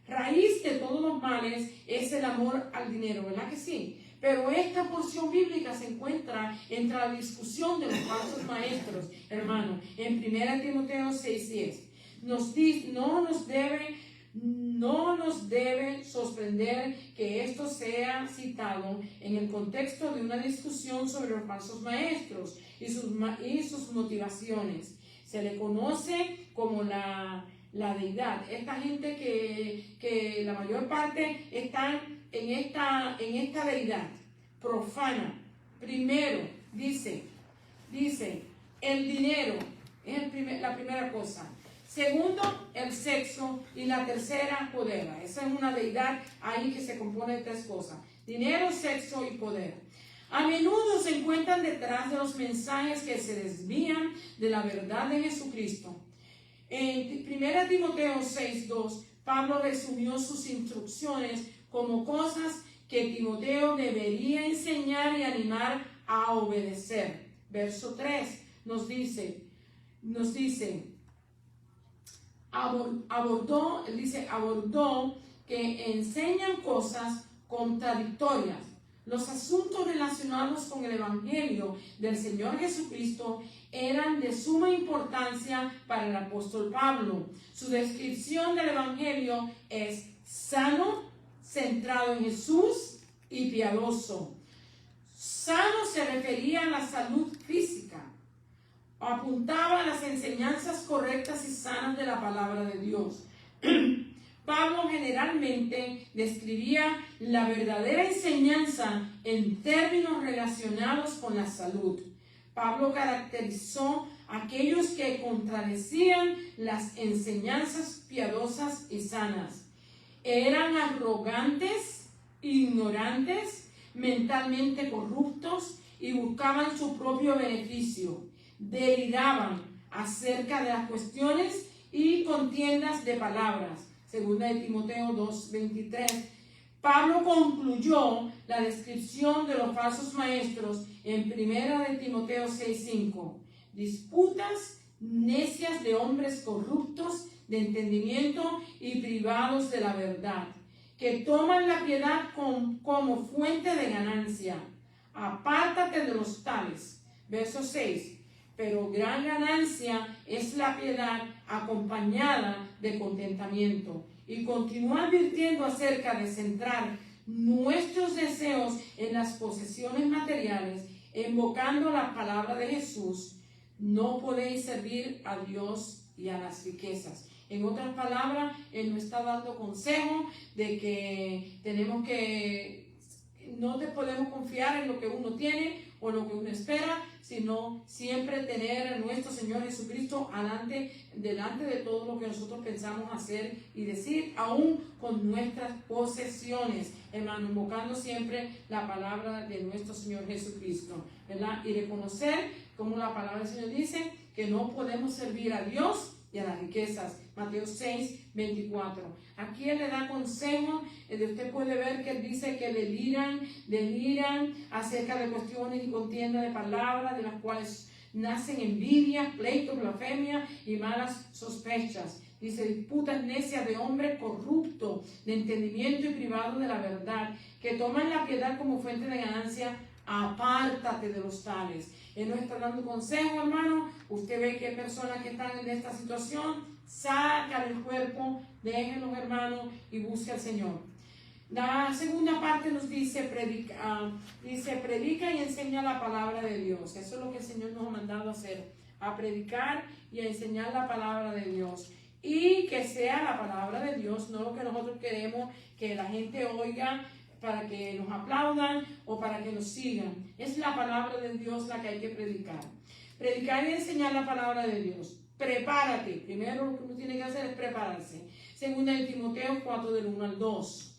Raíz de todos los males es el amor al dinero, ¿verdad que sí? Pero esta porción bíblica se encuentra entre la discusión de los falsos maestros, hermano, en 1 Timoteo 6:10. No nos debe sorprender que esto sea citado en el contexto de una discusión sobre los falsos maestros y sus motivaciones. Se le conoce como la deidad. Esta gente que la mayor parte están en esta deidad profana. Primero, dice, el dinero es la primera cosa. Segundo, el sexo. Y la tercera, poder. Esa es una deidad ahí que se compone de tres cosas: dinero, sexo y poder. A menudo se encuentran detrás de los mensajes que se desvían de la verdad de Jesucristo. En 1 Timoteo 6:2, Pablo resumió sus instrucciones como cosas que Timoteo debería enseñar y animar a obedecer. Verso 3 nos dice, abordó que enseñan cosas contradictorias. Los asuntos relacionados con el Evangelio del Señor Jesucristo eran de suma importancia para el apóstol Pablo. Su descripción del Evangelio es sano, centrado en Jesús y piadoso. Sano se refería a la salud física. Apuntaba a las enseñanzas correctas y sanas de la palabra de Dios. Pablo generalmente describía la verdadera enseñanza en términos relacionados con la salud. Pablo caracterizó a aquellos que contradecían las enseñanzas piadosas y sanas. Eran arrogantes, ignorantes, mentalmente corruptos y buscaban su propio beneficio. Deliraban acerca de las cuestiones y contiendas de palabras. 2 Timoteo 2:23. Pablo concluyó la descripción de los falsos maestros en 1 Timoteo 6:5. Disputas necias de hombres corruptos de entendimiento y privados de la verdad, que toman la piedad como fuente de ganancia. Apártate de los tales. Verso 6. Pero gran ganancia es la piedad acompañada de contentamiento. y continúa advirtiendo acerca de centrar nuestros deseos en las posesiones materiales, invocando la palabra de Jesús, no podéis servir a Dios y a las riquezas. En otras palabras, Él nos está dando consejo de que no podemos confiar en lo que uno tiene o lo que uno espera, sino siempre tener a nuestro Señor Jesucristo delante de todo lo que nosotros pensamos hacer y decir, aún con nuestras posesiones, hermano, invocando siempre la palabra de nuestro Señor Jesucristo, ¿verdad? Y reconocer, como la palabra del Señor dice, que no podemos servir a Dios y a las riquezas. Mateo 6, 24. Aquí Él le da consejo. Usted puede ver que Él dice que deliran acerca de cuestiones y contienda de palabras, de las cuales nacen envidias, pleitos, blasfemia y malas sospechas. Dice, disputas necias de hombre corrupto, de entendimiento y privado de la verdad, que toman la piedad como fuente de ganancia. Apártate de los tales. Él nos está dando consejo, hermano. Usted ve que hay personas que están en esta situación, saca del cuerpo, déjenlos, hermanos, y busque al Señor. La segunda parte nos dice, predica y enseña la palabra de Dios. Eso es lo que el Señor nos ha mandado a hacer, a predicar y a enseñar la palabra de Dios. Y que sea la palabra de Dios, no lo que nosotros queremos que la gente oiga, para que nos aplaudan o para que nos sigan. Es la palabra de Dios la que hay que predicar. Predicar y enseñar la palabra de Dios. Prepárate. Primero lo que uno tiene que hacer es prepararse. Segunda de Timoteo 4, del 1 al 2.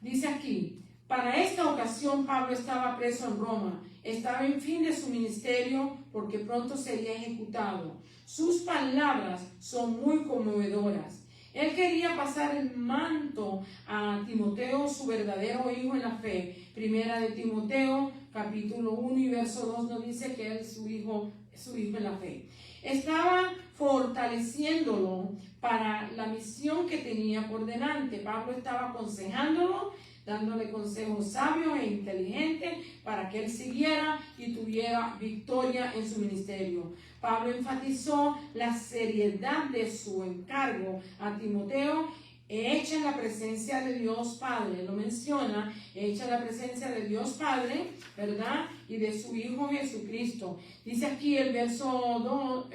Dice aquí, para esta ocasión Pablo estaba preso en Roma. Estaba en fin de su ministerio porque pronto sería ejecutado. Sus palabras son muy conmovedoras. Él quería pasar el manto a Timoteo, su verdadero hijo en la fe. Primera de Timoteo, capítulo 1 y verso 2 nos dice que él es su hijo en la fe. Estaba fortaleciéndolo para la misión que tenía por delante. Pablo estaba aconsejándolo, dándole consejos sabios e inteligentes para que él siguiera y tuviera victoria en su ministerio. Pablo enfatizó la seriedad de su encargo a Timoteo, hecha en la presencia de Dios Padre. Lo menciona, hecha en la presencia de Dios Padre, ¿verdad? Y de su Hijo Jesucristo. Dice aquí el verso 2,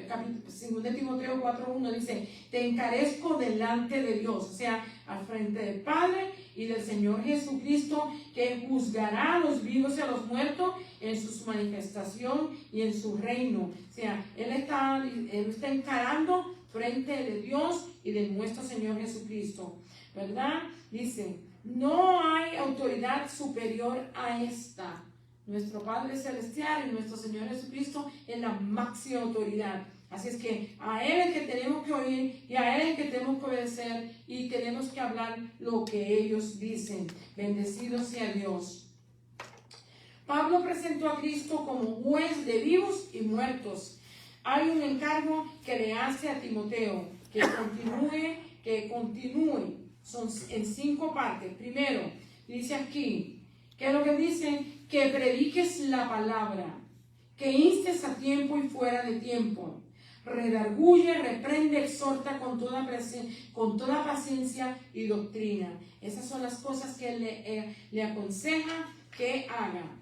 2 de Timoteo 4:1, dice, te encarezco delante de Dios, o sea, al frente del Padre y del Señor Jesucristo, que juzgará a los vivos y a los muertos en su manifestación y en su reino. O sea, Él está encarando frente de Dios y de nuestro Señor Jesucristo, ¿verdad? Dice, no hay autoridad superior a esta. Nuestro Padre Celestial y nuestro Señor Jesucristo es la máxima autoridad. Así es que a Él es el que tenemos que oír y a Él es el que tenemos que obedecer y tenemos que hablar lo que ellos dicen. Bendecido sea Dios. Pablo presentó a Cristo como juez de vivos y muertos. Hay un encargo que le hace a Timoteo, que continúe. Son en 5 partes. Primero, dice aquí, ¿qué es lo que dice? Que prediques la palabra, que instes a tiempo y fuera de tiempo. Redarguye, reprende, exhorta con toda paciencia y doctrina. Esas son las cosas que él le aconseja que haga.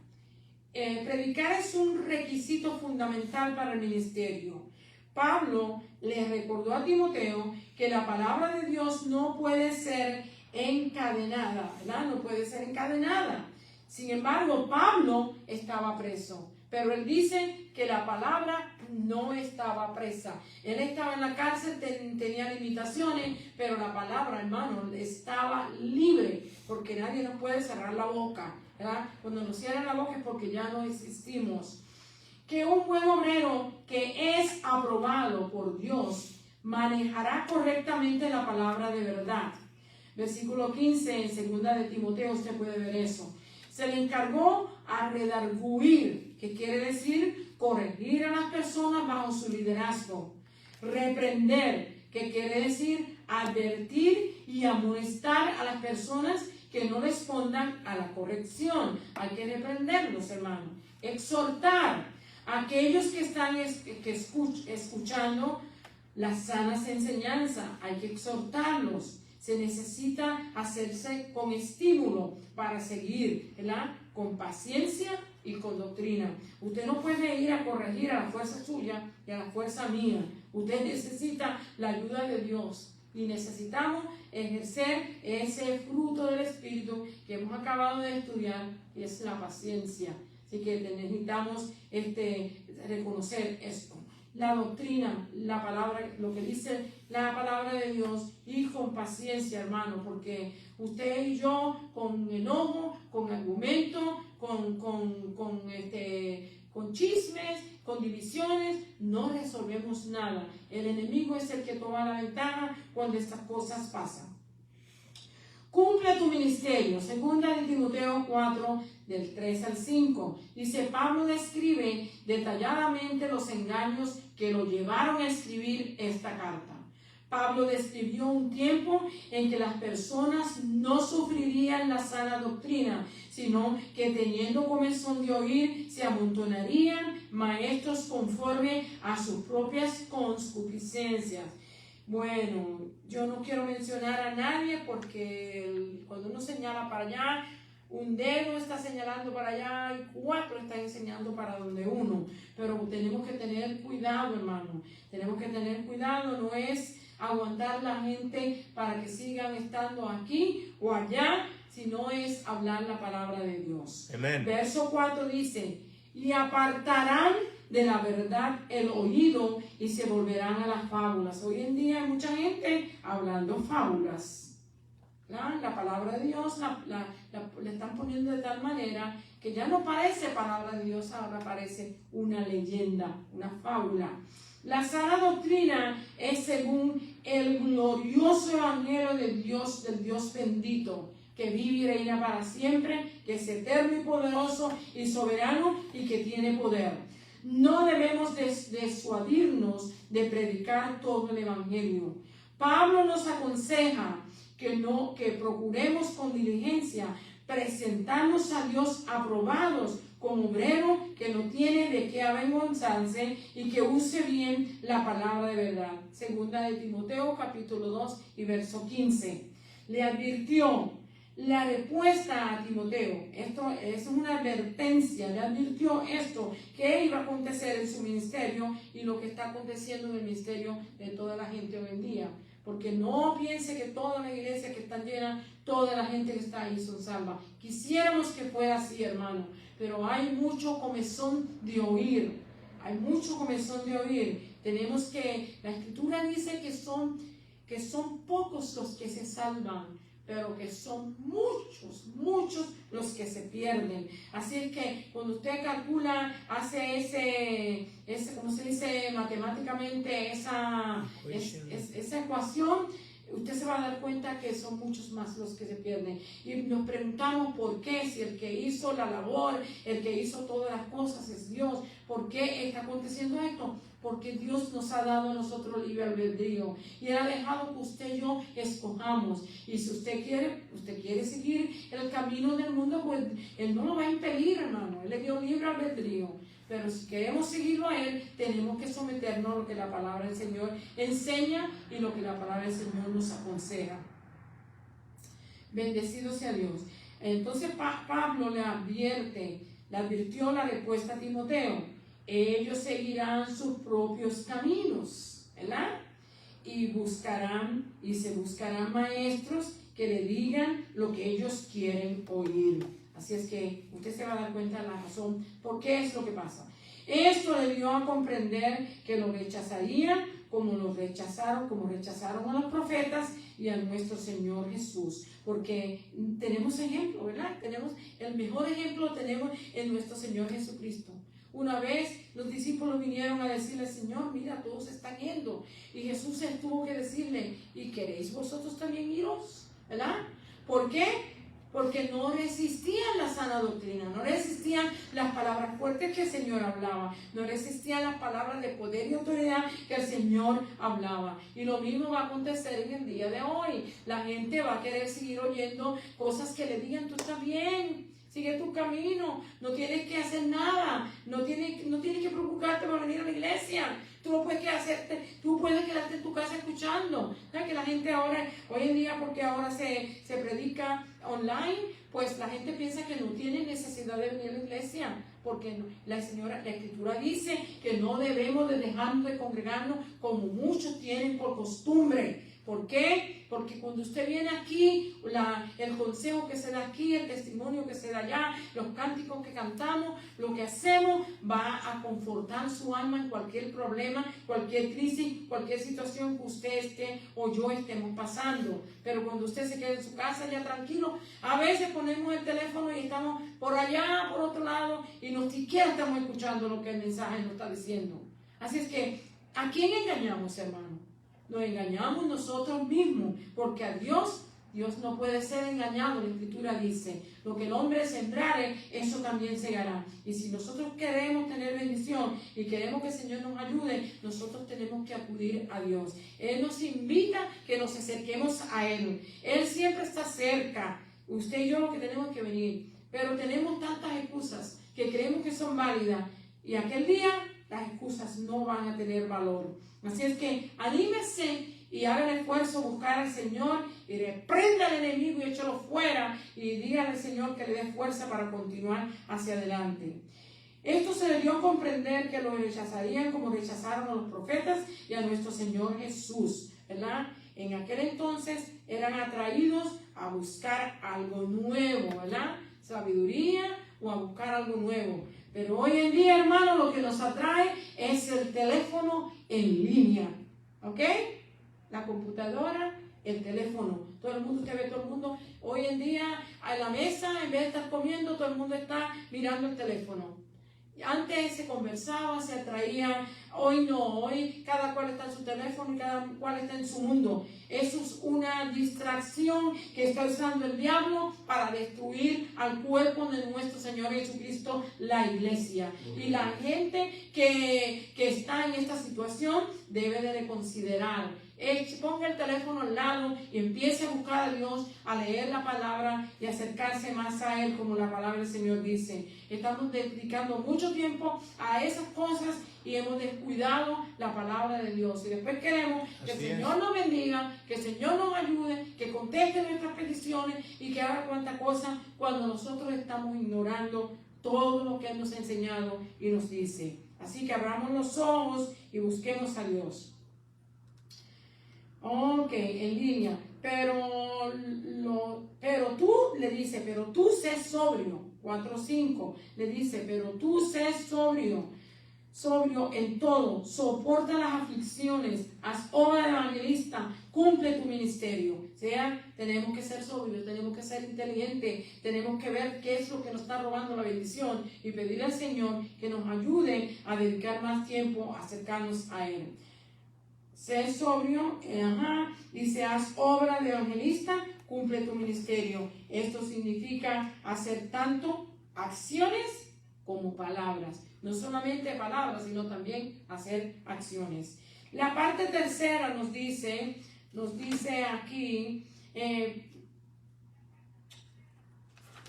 Predicar es un requisito fundamental para el ministerio. Pablo le recordó a Timoteo que la palabra de Dios no puede ser encadenada, ¿verdad? No puede ser encadenada. Sin embargo, Pablo estaba preso, pero él dice que la palabra no estaba presa. Él estaba en la cárcel, tenía limitaciones, pero la palabra, hermano, estaba libre, porque nadie nos puede cerrar la boca, ¿verdad? Cuando nos cierran la boca es porque ya no existimos. Que un buen obrero que es aprobado por Dios manejará correctamente la palabra de verdad. Versículo 15 en 2 de Timoteo, usted puede ver eso. Se le encargó a redarguir, que quiere decir corregir a las personas bajo su liderazgo. Reprender, que quiere decir advertir y amonestar a las personas que no respondan a la corrección. Hay que reprenderlos, hermanos. Exhortar a aquellos que están escuchando las sanas enseñanzas, hay que exhortarlos. Se necesita hacerse con estímulo para seguir, ¿verdad? Con paciencia y con doctrina. Usted no puede ir a corregir a la fuerza suya y a la fuerza mía. Usted necesita la ayuda de Dios. Y necesitamos ejercer ese fruto del Espíritu que hemos acabado de estudiar, y es la paciencia. Así que necesitamos reconocer esto. La doctrina, la palabra, lo que dice la palabra de Dios, y con paciencia, hermano, porque usted y yo, con enojo, con argumento, con chismes, con divisiones, no resolvemos nada. El enemigo es el que toma la ventaja cuando estas cosas pasan. Cumple tu ministerio. Segunda de Timoteo 4, del 3 al 5. Dice, Pablo describe detalladamente los engaños que lo llevaron a escribir esta carta. Pablo describió un tiempo en que las personas no sufrirían la sana doctrina, sino que teniendo comezón de oír, se amontonarían maestros conforme a sus propias concupiscencias. Bueno, yo no quiero mencionar a nadie porque cuando uno señala para allá, un dedo está señalando para allá y 4 están enseñando para donde uno. Pero tenemos que tener cuidado, hermano. Tenemos que tener cuidado, no es aguantar la gente para que sigan estando aquí o allá, sino es hablar la palabra de Dios. Amén. Verso 4 dice, y apartarán de la verdad el oído y se volverán a las fábulas. Hoy en día hay mucha gente hablando fábulas. La palabra de Dios le están poniendo de tal manera que ya no parece palabra de Dios, ahora parece una leyenda, una fábula. La sana doctrina es según el glorioso evangelio del Dios bendito, que vive y reina para siempre, que es eterno y poderoso y soberano y que tiene poder. No debemos disuadirnos de predicar todo el evangelio. Pablo nos aconseja que procuremos con diligencia presentarnos a Dios aprobados como obrero que no tiene de qué avergonzarse y que use bien la palabra de verdad. Segunda de Timoteo capítulo 2 y verso 15. Le advirtió la respuesta a Timoteo. Esto es una advertencia. Le advirtió esto, que iba a acontecer en su ministerio y lo que está aconteciendo en el ministerio de toda la gente hoy en día. Porque no piense que todas las iglesias que están llenas, toda la gente que está ahí son salvas. Quisiéramos que fuera así, hermano, pero hay mucho comezón de oír. Hay mucho comezón de oír. Tenemos que, la Escritura dice que son pocos los que se salvan, pero que son muchos los que se pierden. Así es que cuando usted calcula, hace ese ¿cómo se dice matemáticamente? Esa ecuación, usted se va a dar cuenta que son muchos más los que se pierden. Y nos preguntamos por qué, si el que hizo la labor, el que hizo todas las cosas es Dios. ¿Por qué está aconteciendo esto? Porque Dios nos ha dado a nosotros libre albedrío y Él ha dejado que usted y yo escojamos. Y si usted quiere seguir el camino del mundo, pues Él no lo va a impedir, hermano. Él le dio libre albedrío. Pero si queremos seguirlo a Él, tenemos que someternos a lo que la palabra del Señor enseña y lo que la palabra del Señor nos aconseja. Bendecido sea Dios. Entonces Pablo le advirtió la respuesta a Timoteo. Ellos seguirán sus propios caminos, ¿verdad? Y se buscarán maestros que le digan lo que ellos quieren oír. Así es que usted se va a dar cuenta de la razón por qué es lo que pasa. Esto le dio a comprender que lo rechazarían como rechazaron a los profetas y a nuestro Señor Jesús. Porque tenemos ejemplo, ¿verdad? El mejor ejemplo tenemos en nuestro Señor Jesucristo. Una vez los discípulos vinieron a decirle al Señor, mira, todos están yendo. Y Jesús tuvo que decirle, ¿y queréis vosotros también iros? ¿Verdad? ¿Por qué? Porque no resistían la sana doctrina, no resistían las palabras fuertes que el Señor hablaba, no resistían las palabras de poder y autoridad que el Señor hablaba. Y lo mismo va a acontecer en el día de hoy. La gente va a querer seguir oyendo cosas que le digan, tú estás bien. Sigue tu camino, no tienes que hacer nada, no tienes que preocuparte por venir a la iglesia. tú puedes quedarte en tu casa escuchando. ¿Sabes que la gente ahora, hoy en día, porque ahora se predica online, pues la gente piensa que no tiene necesidad de venir a la iglesia, porque la Escritura dice que no debemos de dejarnos de congregarnos como muchos tienen por costumbre. ¿Por qué? Porque cuando usted viene aquí, el consejo que se da aquí, el testimonio que se da allá, los cánticos que cantamos, lo que hacemos va a confortar su alma en cualquier problema, cualquier crisis, cualquier situación que usted esté o yo estemos pasando. Pero cuando usted se quede en su casa ya tranquilo, a veces ponemos el teléfono y estamos por allá, por otro lado, y ni siquiera estamos escuchando lo que el mensaje nos está diciendo. Así es que, ¿a quién engañamos, hermano? Nos engañamos nosotros mismos, porque a Dios no puede ser engañado. La Escritura dice, lo que el hombre sembrare, eso también segará. Y si nosotros queremos tener bendición y queremos que el Señor nos ayude, nosotros tenemos que acudir a Dios. Él nos invita que nos acerquemos a Él. Él siempre está cerca. Usted y yo lo que tenemos que venir. Pero tenemos tantas excusas que creemos que son válidas, y aquel día las excusas no van a tener valor. Así es que anímese y haga el esfuerzo de buscar al Señor y reprenda al enemigo y échalo fuera y dígale al Señor que le dé fuerza para continuar hacia adelante. Esto se le dio a comprender que lo rechazarían como rechazaron a los profetas y a nuestro Señor Jesús, ¿verdad? En aquel entonces eran atraídos a buscar algo nuevo, ¿verdad? Sabiduría o a buscar algo nuevo. Pero hoy en día, hermano, lo que nos atrae es el teléfono en línea, ¿ok? La computadora, el teléfono. Todo el mundo, usted ve todo el mundo, hoy en día a la mesa, en vez de estar comiendo, todo el mundo está mirando el teléfono. Antes se conversaba, se atraía, hoy no, hoy cada cual está en su teléfono y cada cual está en su mundo. Eso es una distracción que está usando el diablo para destruir al cuerpo de nuestro Señor Jesucristo, la iglesia. Y la gente que está en esta situación debe de reconsiderar. Ponga el teléfono al lado y empiece a buscar a Dios, a leer la palabra y acercarse más a Él, como la palabra del Señor dice. Estamos dedicando mucho tiempo a esas cosas y hemos descuidado la palabra de Dios. Y después queremos que el Señor nos bendiga, que el Señor nos ayude, que conteste nuestras peticiones y que haga cuantas cosas cuando nosotros estamos ignorando todo lo que Él nos ha enseñado y nos dice. Así que abramos los ojos y busquemos a Dios. Ok, en línea. Pero tú, le dice, pero tú sé sobrio. 4:5 le dice, pero tú sé sobrio en todo, soporta las aflicciones, haz obra de evangelista, cumple tu ministerio. O sea, tenemos que ser sobrios, tenemos que ser inteligentes, tenemos que ver qué es lo que nos está robando la bendición y pedirle al Señor que nos ayude a dedicar más tiempo a acercarnos a Él. Sé sobrio, dice, haz obra de evangelista, cumple tu ministerio. Esto significa hacer tanto acciones como palabras. No solamente palabras, sino también hacer acciones. La parte tercera nos dice aquí,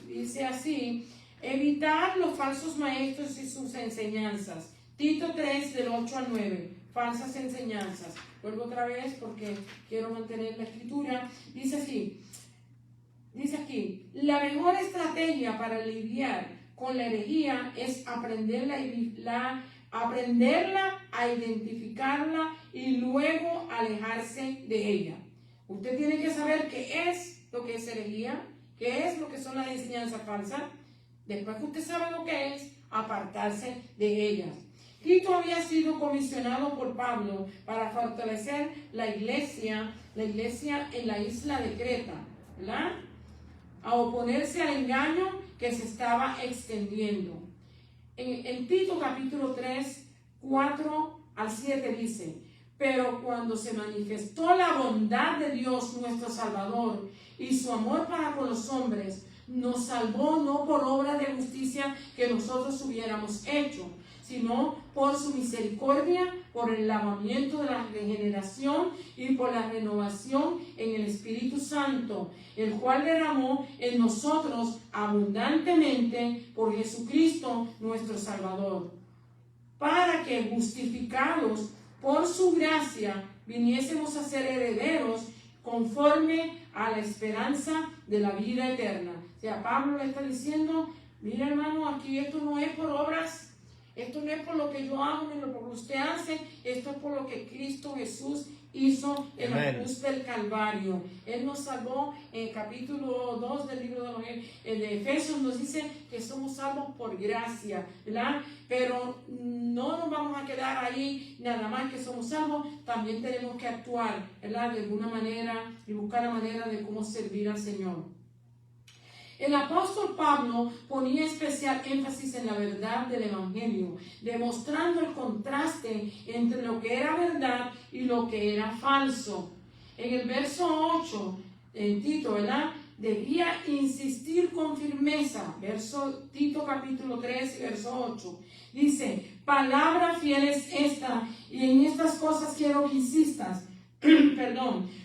dice así, evitar los falsos maestros y sus enseñanzas. Tito 3, del 8 al 9. Falsas enseñanzas. Vuelvo otra vez porque quiero mantener la escritura. Dice así, dice aquí, la mejor estrategia para lidiar con la herejía es aprenderla a identificarla y luego alejarse de ella. Usted tiene que saber qué es lo que es herejía, qué es lo que son las enseñanzas falsas. Después que usted sabe lo que es, apartarse de ellas. Tito había sido comisionado por Pablo para fortalecer la iglesia en la isla de Creta, ¿verdad? A oponerse al engaño que se estaba extendiendo. En Tito capítulo 3, 4 al 7 dice, pero cuando se manifestó la bondad de Dios nuestro Salvador y su amor para con los hombres, nos salvó no por obra de justicia que nosotros hubiéramos hecho, sino por su misericordia, por el lavamiento de la regeneración y por la renovación en el Espíritu Santo, el cual derramó en nosotros abundantemente por Jesucristo nuestro Salvador, para que justificados por su gracia viniésemos a ser herederos conforme a la esperanza de la vida eterna. O sea, Pablo le está diciendo, mira hermano, aquí esto no es por obras, esto no es por lo que yo hago ni por lo que usted hace, esto es por lo que Cristo Jesús hizo en la cruz del Calvario. Él nos salvó en el capítulo 2 del libro de Efesios, nos dice que somos salvos por gracia, ¿verdad? Pero no nos vamos a quedar ahí nada más que somos salvos, también tenemos que actuar, ¿verdad? De alguna manera y buscar la manera de cómo servir al Señor. El apóstol Pablo ponía especial énfasis en la verdad del Evangelio, demostrando el contraste entre lo que era verdad y lo que era falso. En el verso 8, en Tito, ¿verdad? Debía insistir con firmeza. Tito capítulo 3, verso 8. Dice, palabra fiel es esta, y en estas cosas quiero que insistas,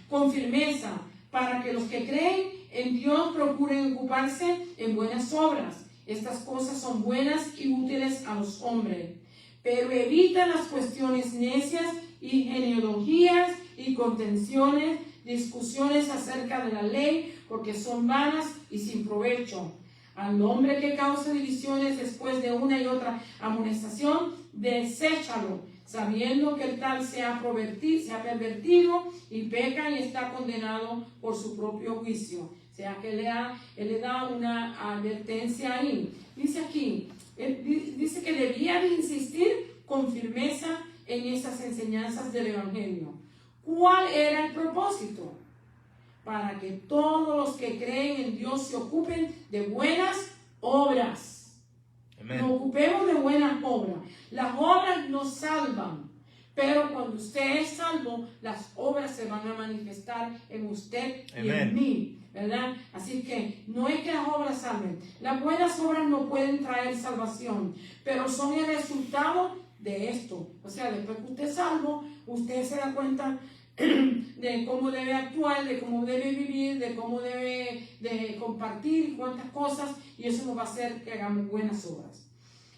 con firmeza, para que los que creen en Dios procuren ocuparse en buenas obras. Estas cosas son buenas y útiles a los hombres. Pero evita las cuestiones necias y genealogías y contenciones, discusiones acerca de la ley, porque son vanas y sin provecho. Al hombre que causa divisiones después de una y otra amonestación, deséchalo, sabiendo que el tal se ha pervertido y peca y está condenado por su propio juicio. O sea que él le da una advertencia ahí. Dice aquí, dice que debía de insistir con firmeza en esas enseñanzas del Evangelio. ¿Cuál era el propósito? Para que todos los que creen en Dios se ocupen de buenas obras. Amén. Nos ocupemos de buenas obras. Las obras nos salvan, pero cuando usted es salvo, las obras se van a manifestar en usted y Amén. En mí, ¿verdad? Así que no es que las obras salven. Las buenas obras no pueden traer salvación, pero son el resultado de esto. O sea, después que usted es salvo, usted se da cuenta de cómo debe actuar, de cómo debe vivir, de cómo debe de compartir cuántas cosas, y eso nos va a hacer que hagamos buenas obras.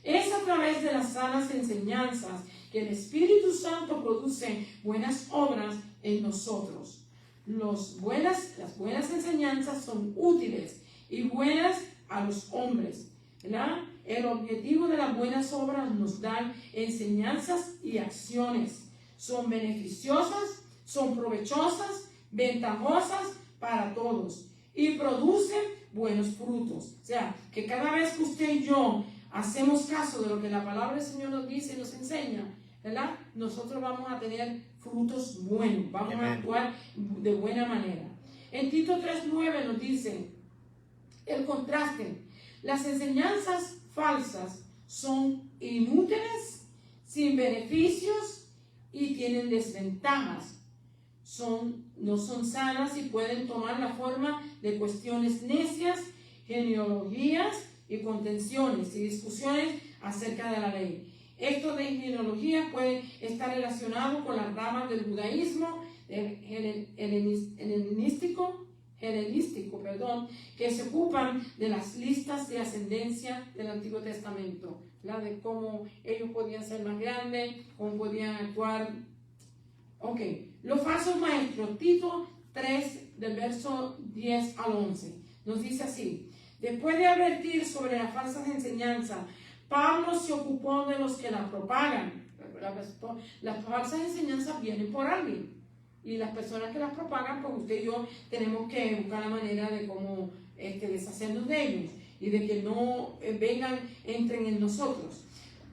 Es a través de las sanas enseñanzas que el Espíritu Santo produce buenas obras en nosotros. Las buenas enseñanzas son útiles y buenas a los hombres, ¿verdad? El objetivo de las buenas obras nos dan enseñanzas y acciones. Son beneficiosas, son provechosas, ventajosas para todos y producen buenos frutos. O sea, que cada vez que usted y yo hacemos caso de lo que la palabra del Señor nos dice y nos enseña, ¿verdad? Nosotros vamos a tener frutos buenos, vamos Amén. A actuar de buena manera. En Tito 3:9 nos dice el contraste. Las enseñanzas falsas son inútiles, sin beneficios y tienen desventajas. No son sanas y pueden tomar la forma de cuestiones necias, genealogías y contenciones y discusiones acerca de la ley. Esto de genealogía puede estar relacionado con las ramas del judaísmo helenístico, que se ocupan de las listas de ascendencia del Antiguo Testamento, ¿verdad? De cómo ellos podían ser más grandes, cómo podían actuar. Ok, los falsos maestros, Tito 3, del verso 10 al 11, nos dice así: después de advertir sobre las falsas enseñanzas, Pablo se ocupó de los que las propagan. Las falsas enseñanzas vienen por alguien, y las personas que las propagan, pues usted y yo tenemos que buscar la manera de cómo deshacernos de ellos y de que no entren en nosotros.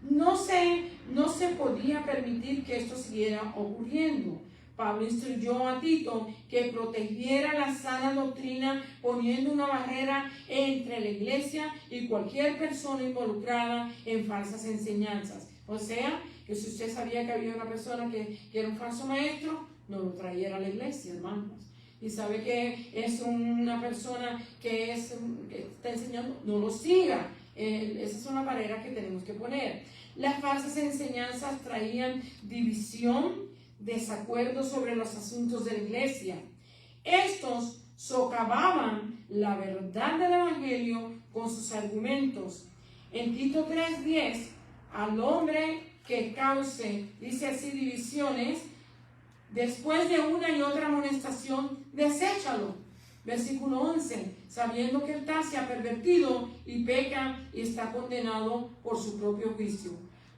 No se podía permitir que esto siguiera ocurriendo. Pablo instruyó a Tito que protegiera la sana doctrina, poniendo una barrera entre la iglesia y cualquier persona involucrada en falsas enseñanzas. O sea, que si usted sabía que había una persona que era un falso maestro, no lo trayera a la iglesia, hermanos. Y sabe que es una persona que está enseñando, no lo siga. Esa es una barrera que tenemos que poner. Las falsas enseñanzas traían división, desacuerdo sobre los asuntos de la iglesia. Estos socavaban la verdad del Evangelio con sus argumentos. En Tito 3:10, al hombre que cause, dice así, divisiones, después de una y otra amonestación, deséchalo. Versículo 11, sabiendo que el tal se ha pervertido y peca y está condenado por su propio juicio.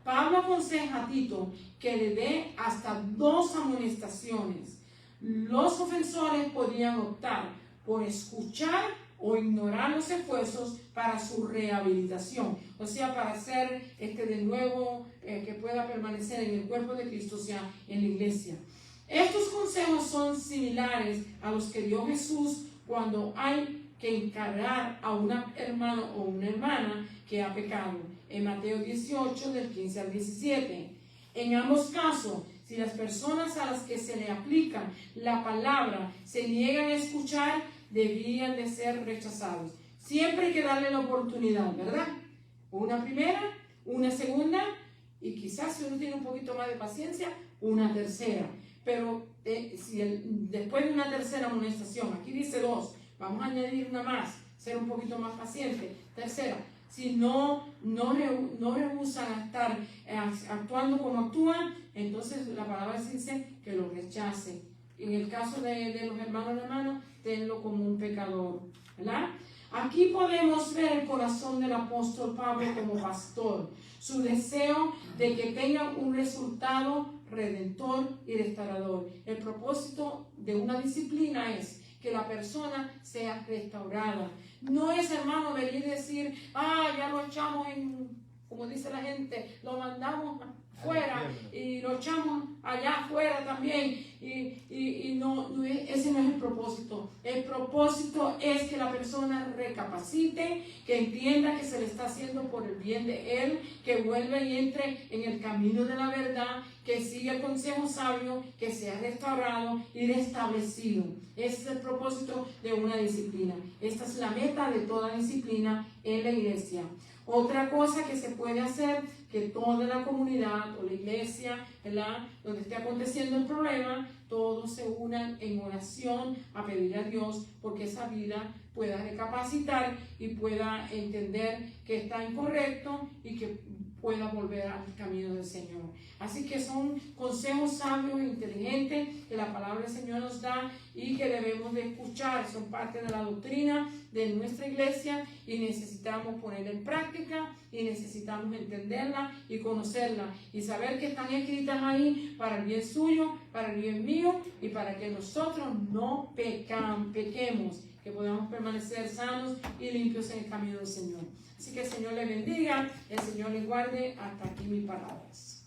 Pablo aconseja a Tito que le dé hasta 2 amonestaciones. Los ofensores podían optar por escuchar o ignorar los esfuerzos para su rehabilitación, o sea, para hacer de nuevo que pueda permanecer en el cuerpo de Cristo, o sea, en la iglesia. Estos consejos son similares a los que dio Jesús cuando hay que encarar a un hermano o una hermana que ha pecado, en Mateo 18, del 15 al 17. En ambos casos, si las personas a las que se le aplica la palabra se niegan a escuchar, debían de ser rechazados. Siempre hay que darle la oportunidad, ¿verdad? Una primera, una segunda, y quizás si uno tiene un poquito más de paciencia, una tercera. Pero después de una tercera amonestación, aquí dice 2, vamos a añadir una más, ser un poquito más paciente. Tercera, si no rehusan a estar actuando como actúan, entonces la palabra dice que lo rechace. En el caso de los hermanos, tenlo como un pecador, ¿verdad? Aquí podemos ver el corazón del apóstol Pablo como pastor, su deseo de que tengan un resultado redentor y restaurador. El propósito de una disciplina es que la persona sea restaurada. No es, hermano, venir y decir, ya lo echamos como dice la gente, lo mandamos fuera y lo echamos allá afuera también. Y no, ese no es el propósito. El propósito es que la persona recapacite, que entienda que se le está haciendo por el bien de él, que vuelva y entre en el camino de la verdad, que siga el consejo sabio, que sea restaurado y restablecido. Ese es el propósito de una disciplina. Esta es la meta de toda disciplina en la iglesia. Otra cosa que se puede hacer, que toda la comunidad o la iglesia, ¿verdad?, donde esté aconteciendo el problema, todos se unan en oración a pedir a Dios porque esa vida pueda recapacitar y pueda entender que está incorrecto y que pueda volver al camino del Señor. Así que son consejos sabios e inteligentes que la palabra del Señor nos da y que debemos de escuchar. Son parte de la doctrina de nuestra iglesia y necesitamos ponerla en práctica y necesitamos entenderla y conocerla y saber que están escritas ahí para el bien suyo, para el bien mío y para que nosotros no pequemos, que podamos permanecer sanos y limpios en el camino del Señor. Así que el Señor le bendiga, el Señor le guarde. Hasta aquí mis palabras.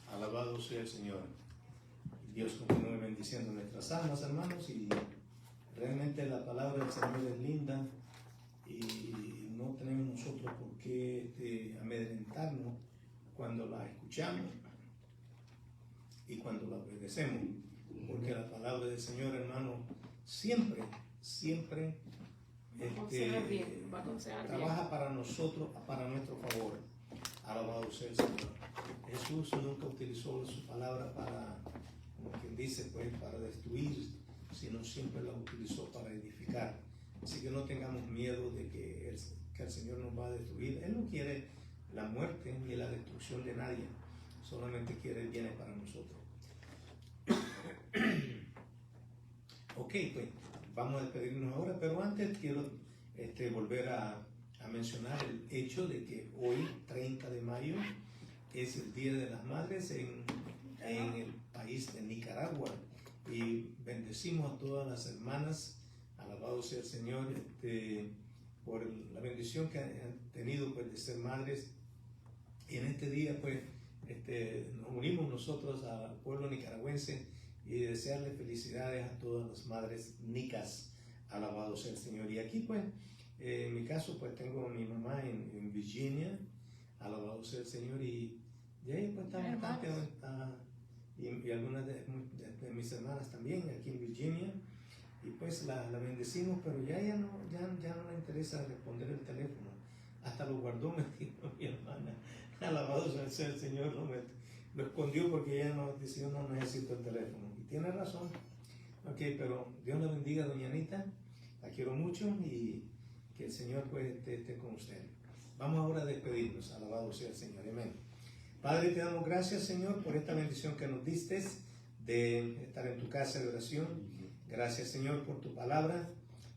Alabado sea el Señor. Dios continúe bendiciendo nuestras almas, hermanos, y realmente la palabra del Señor es linda y no tenemos nosotros por qué amedrentarnos cuando la escuchamos y cuando la obedecemos, porque la palabra del Señor, hermano, siempre trabaja para nosotros, para nuestro favor. Alabado sea el Señor. Jesús nunca utilizó su palabra para, como quien dice, pues, para destruir, sino siempre la utilizó para edificar. Así que no tengamos miedo de que el Señor nos va a destruir. Él no quiere la muerte ni la destrucción de nadie, solamente quiere el bien para nosotros. Ok, pues vamos a despedirnos ahora, pero antes quiero volver a mencionar el hecho de que hoy, 30 de mayo, es el Día de las Madres en el país de Nicaragua, y bendecimos a todas las hermanas, alabado sea el Señor, por la bendición que han tenido, pues, de ser madres. Y en este día, pues, nos unimos nosotros al pueblo nicaragüense y desearle felicidades a todas las madres nicas, alabado sea el Señor. Y aquí, pues, en mi caso, pues tengo a mi mamá en Virginia, alabado sea el Señor, y de ahí pues está bastante, y algunas de mis hermanas también aquí en Virginia, y pues la bendecimos, pero ya no le interesa responder el teléfono, hasta lo guardó, me dijo mi hermana, alabado sea el Señor, lo escondió porque ella no decía, no necesito el teléfono, y tiene razón. Ok, pero Dios la bendiga, doña Anita, la quiero mucho y que el Señor pues esté con usted. Vamos ahora a despedirnos. Alabado sea el Señor. Amén. Padre, te damos gracias, Señor, por esta bendición que nos diste de estar en tu casa de oración. Gracias, Señor, por tu palabra.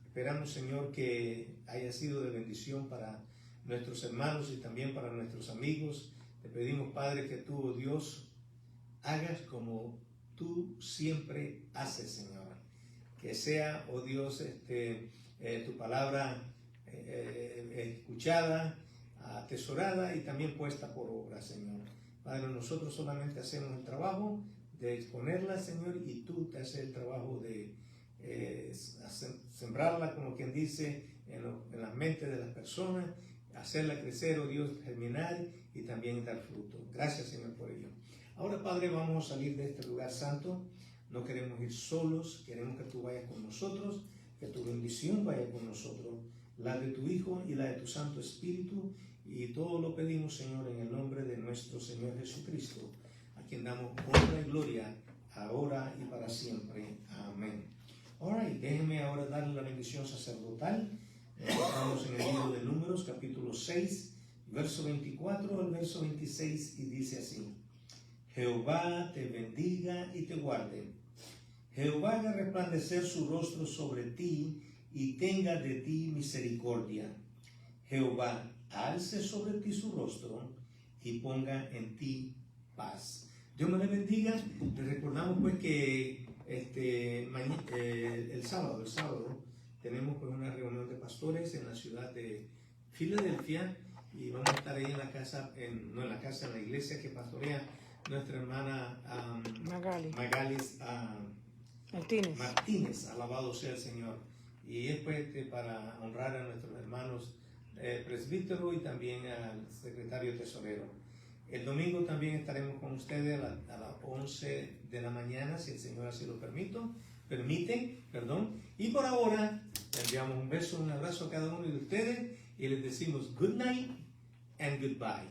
Esperamos, Señor, que haya sido de bendición para nuestros hermanos y también para nuestros amigos. Te pedimos, Padre, que tú, oh Dios, hagas como tú siempre haces, Señor. Que sea, oh Dios, tu palabra escuchada, atesorada y también puesta por obra, Señor. Padre, nosotros solamente hacemos el trabajo de exponerla, Señor, y tú te haces el trabajo de sembrarla, como quien dice, en las mentes de las personas, hacerla crecer, oh Dios, germinar y también dar fruto. Gracias, Señor, por ello. Ahora, Padre, vamos a salir de este lugar santo. No queremos ir solos, queremos que tú vayas con nosotros, que tu bendición vaya con nosotros, la de tu Hijo y la de tu Santo Espíritu, y todo lo pedimos, Señor, en el nombre de nuestro Señor Jesucristo, a quien damos honra y gloria, ahora y para siempre. Amén. Alright, déjenme ahora darle la bendición sacerdotal. Estamos en el libro de Números, capítulo 6, verso 24 al verso 26, y dice así: Jehová te bendiga y te guarde. Jehová haga resplandecer su rostro sobre ti y tenga de ti misericordia. Jehová alce sobre ti su rostro y ponga en ti paz. Dios me le bendiga. Les recordamos pues que el sábado tenemos pues una reunión de pastores en la ciudad de Filadelfia, y vamos a estar ahí en la casa, en la iglesia que pastorea nuestra hermana Magalis Martínez, alabado sea el Señor. Y es pues para honrar a nuestros hermanos presbítero y también al secretario tesorero. El domingo también estaremos con ustedes a las 11 de la mañana, si el Señor así lo permite. Y por ahora, les enviamos un beso, un abrazo a cada uno de ustedes y les decimos good night and goodbye.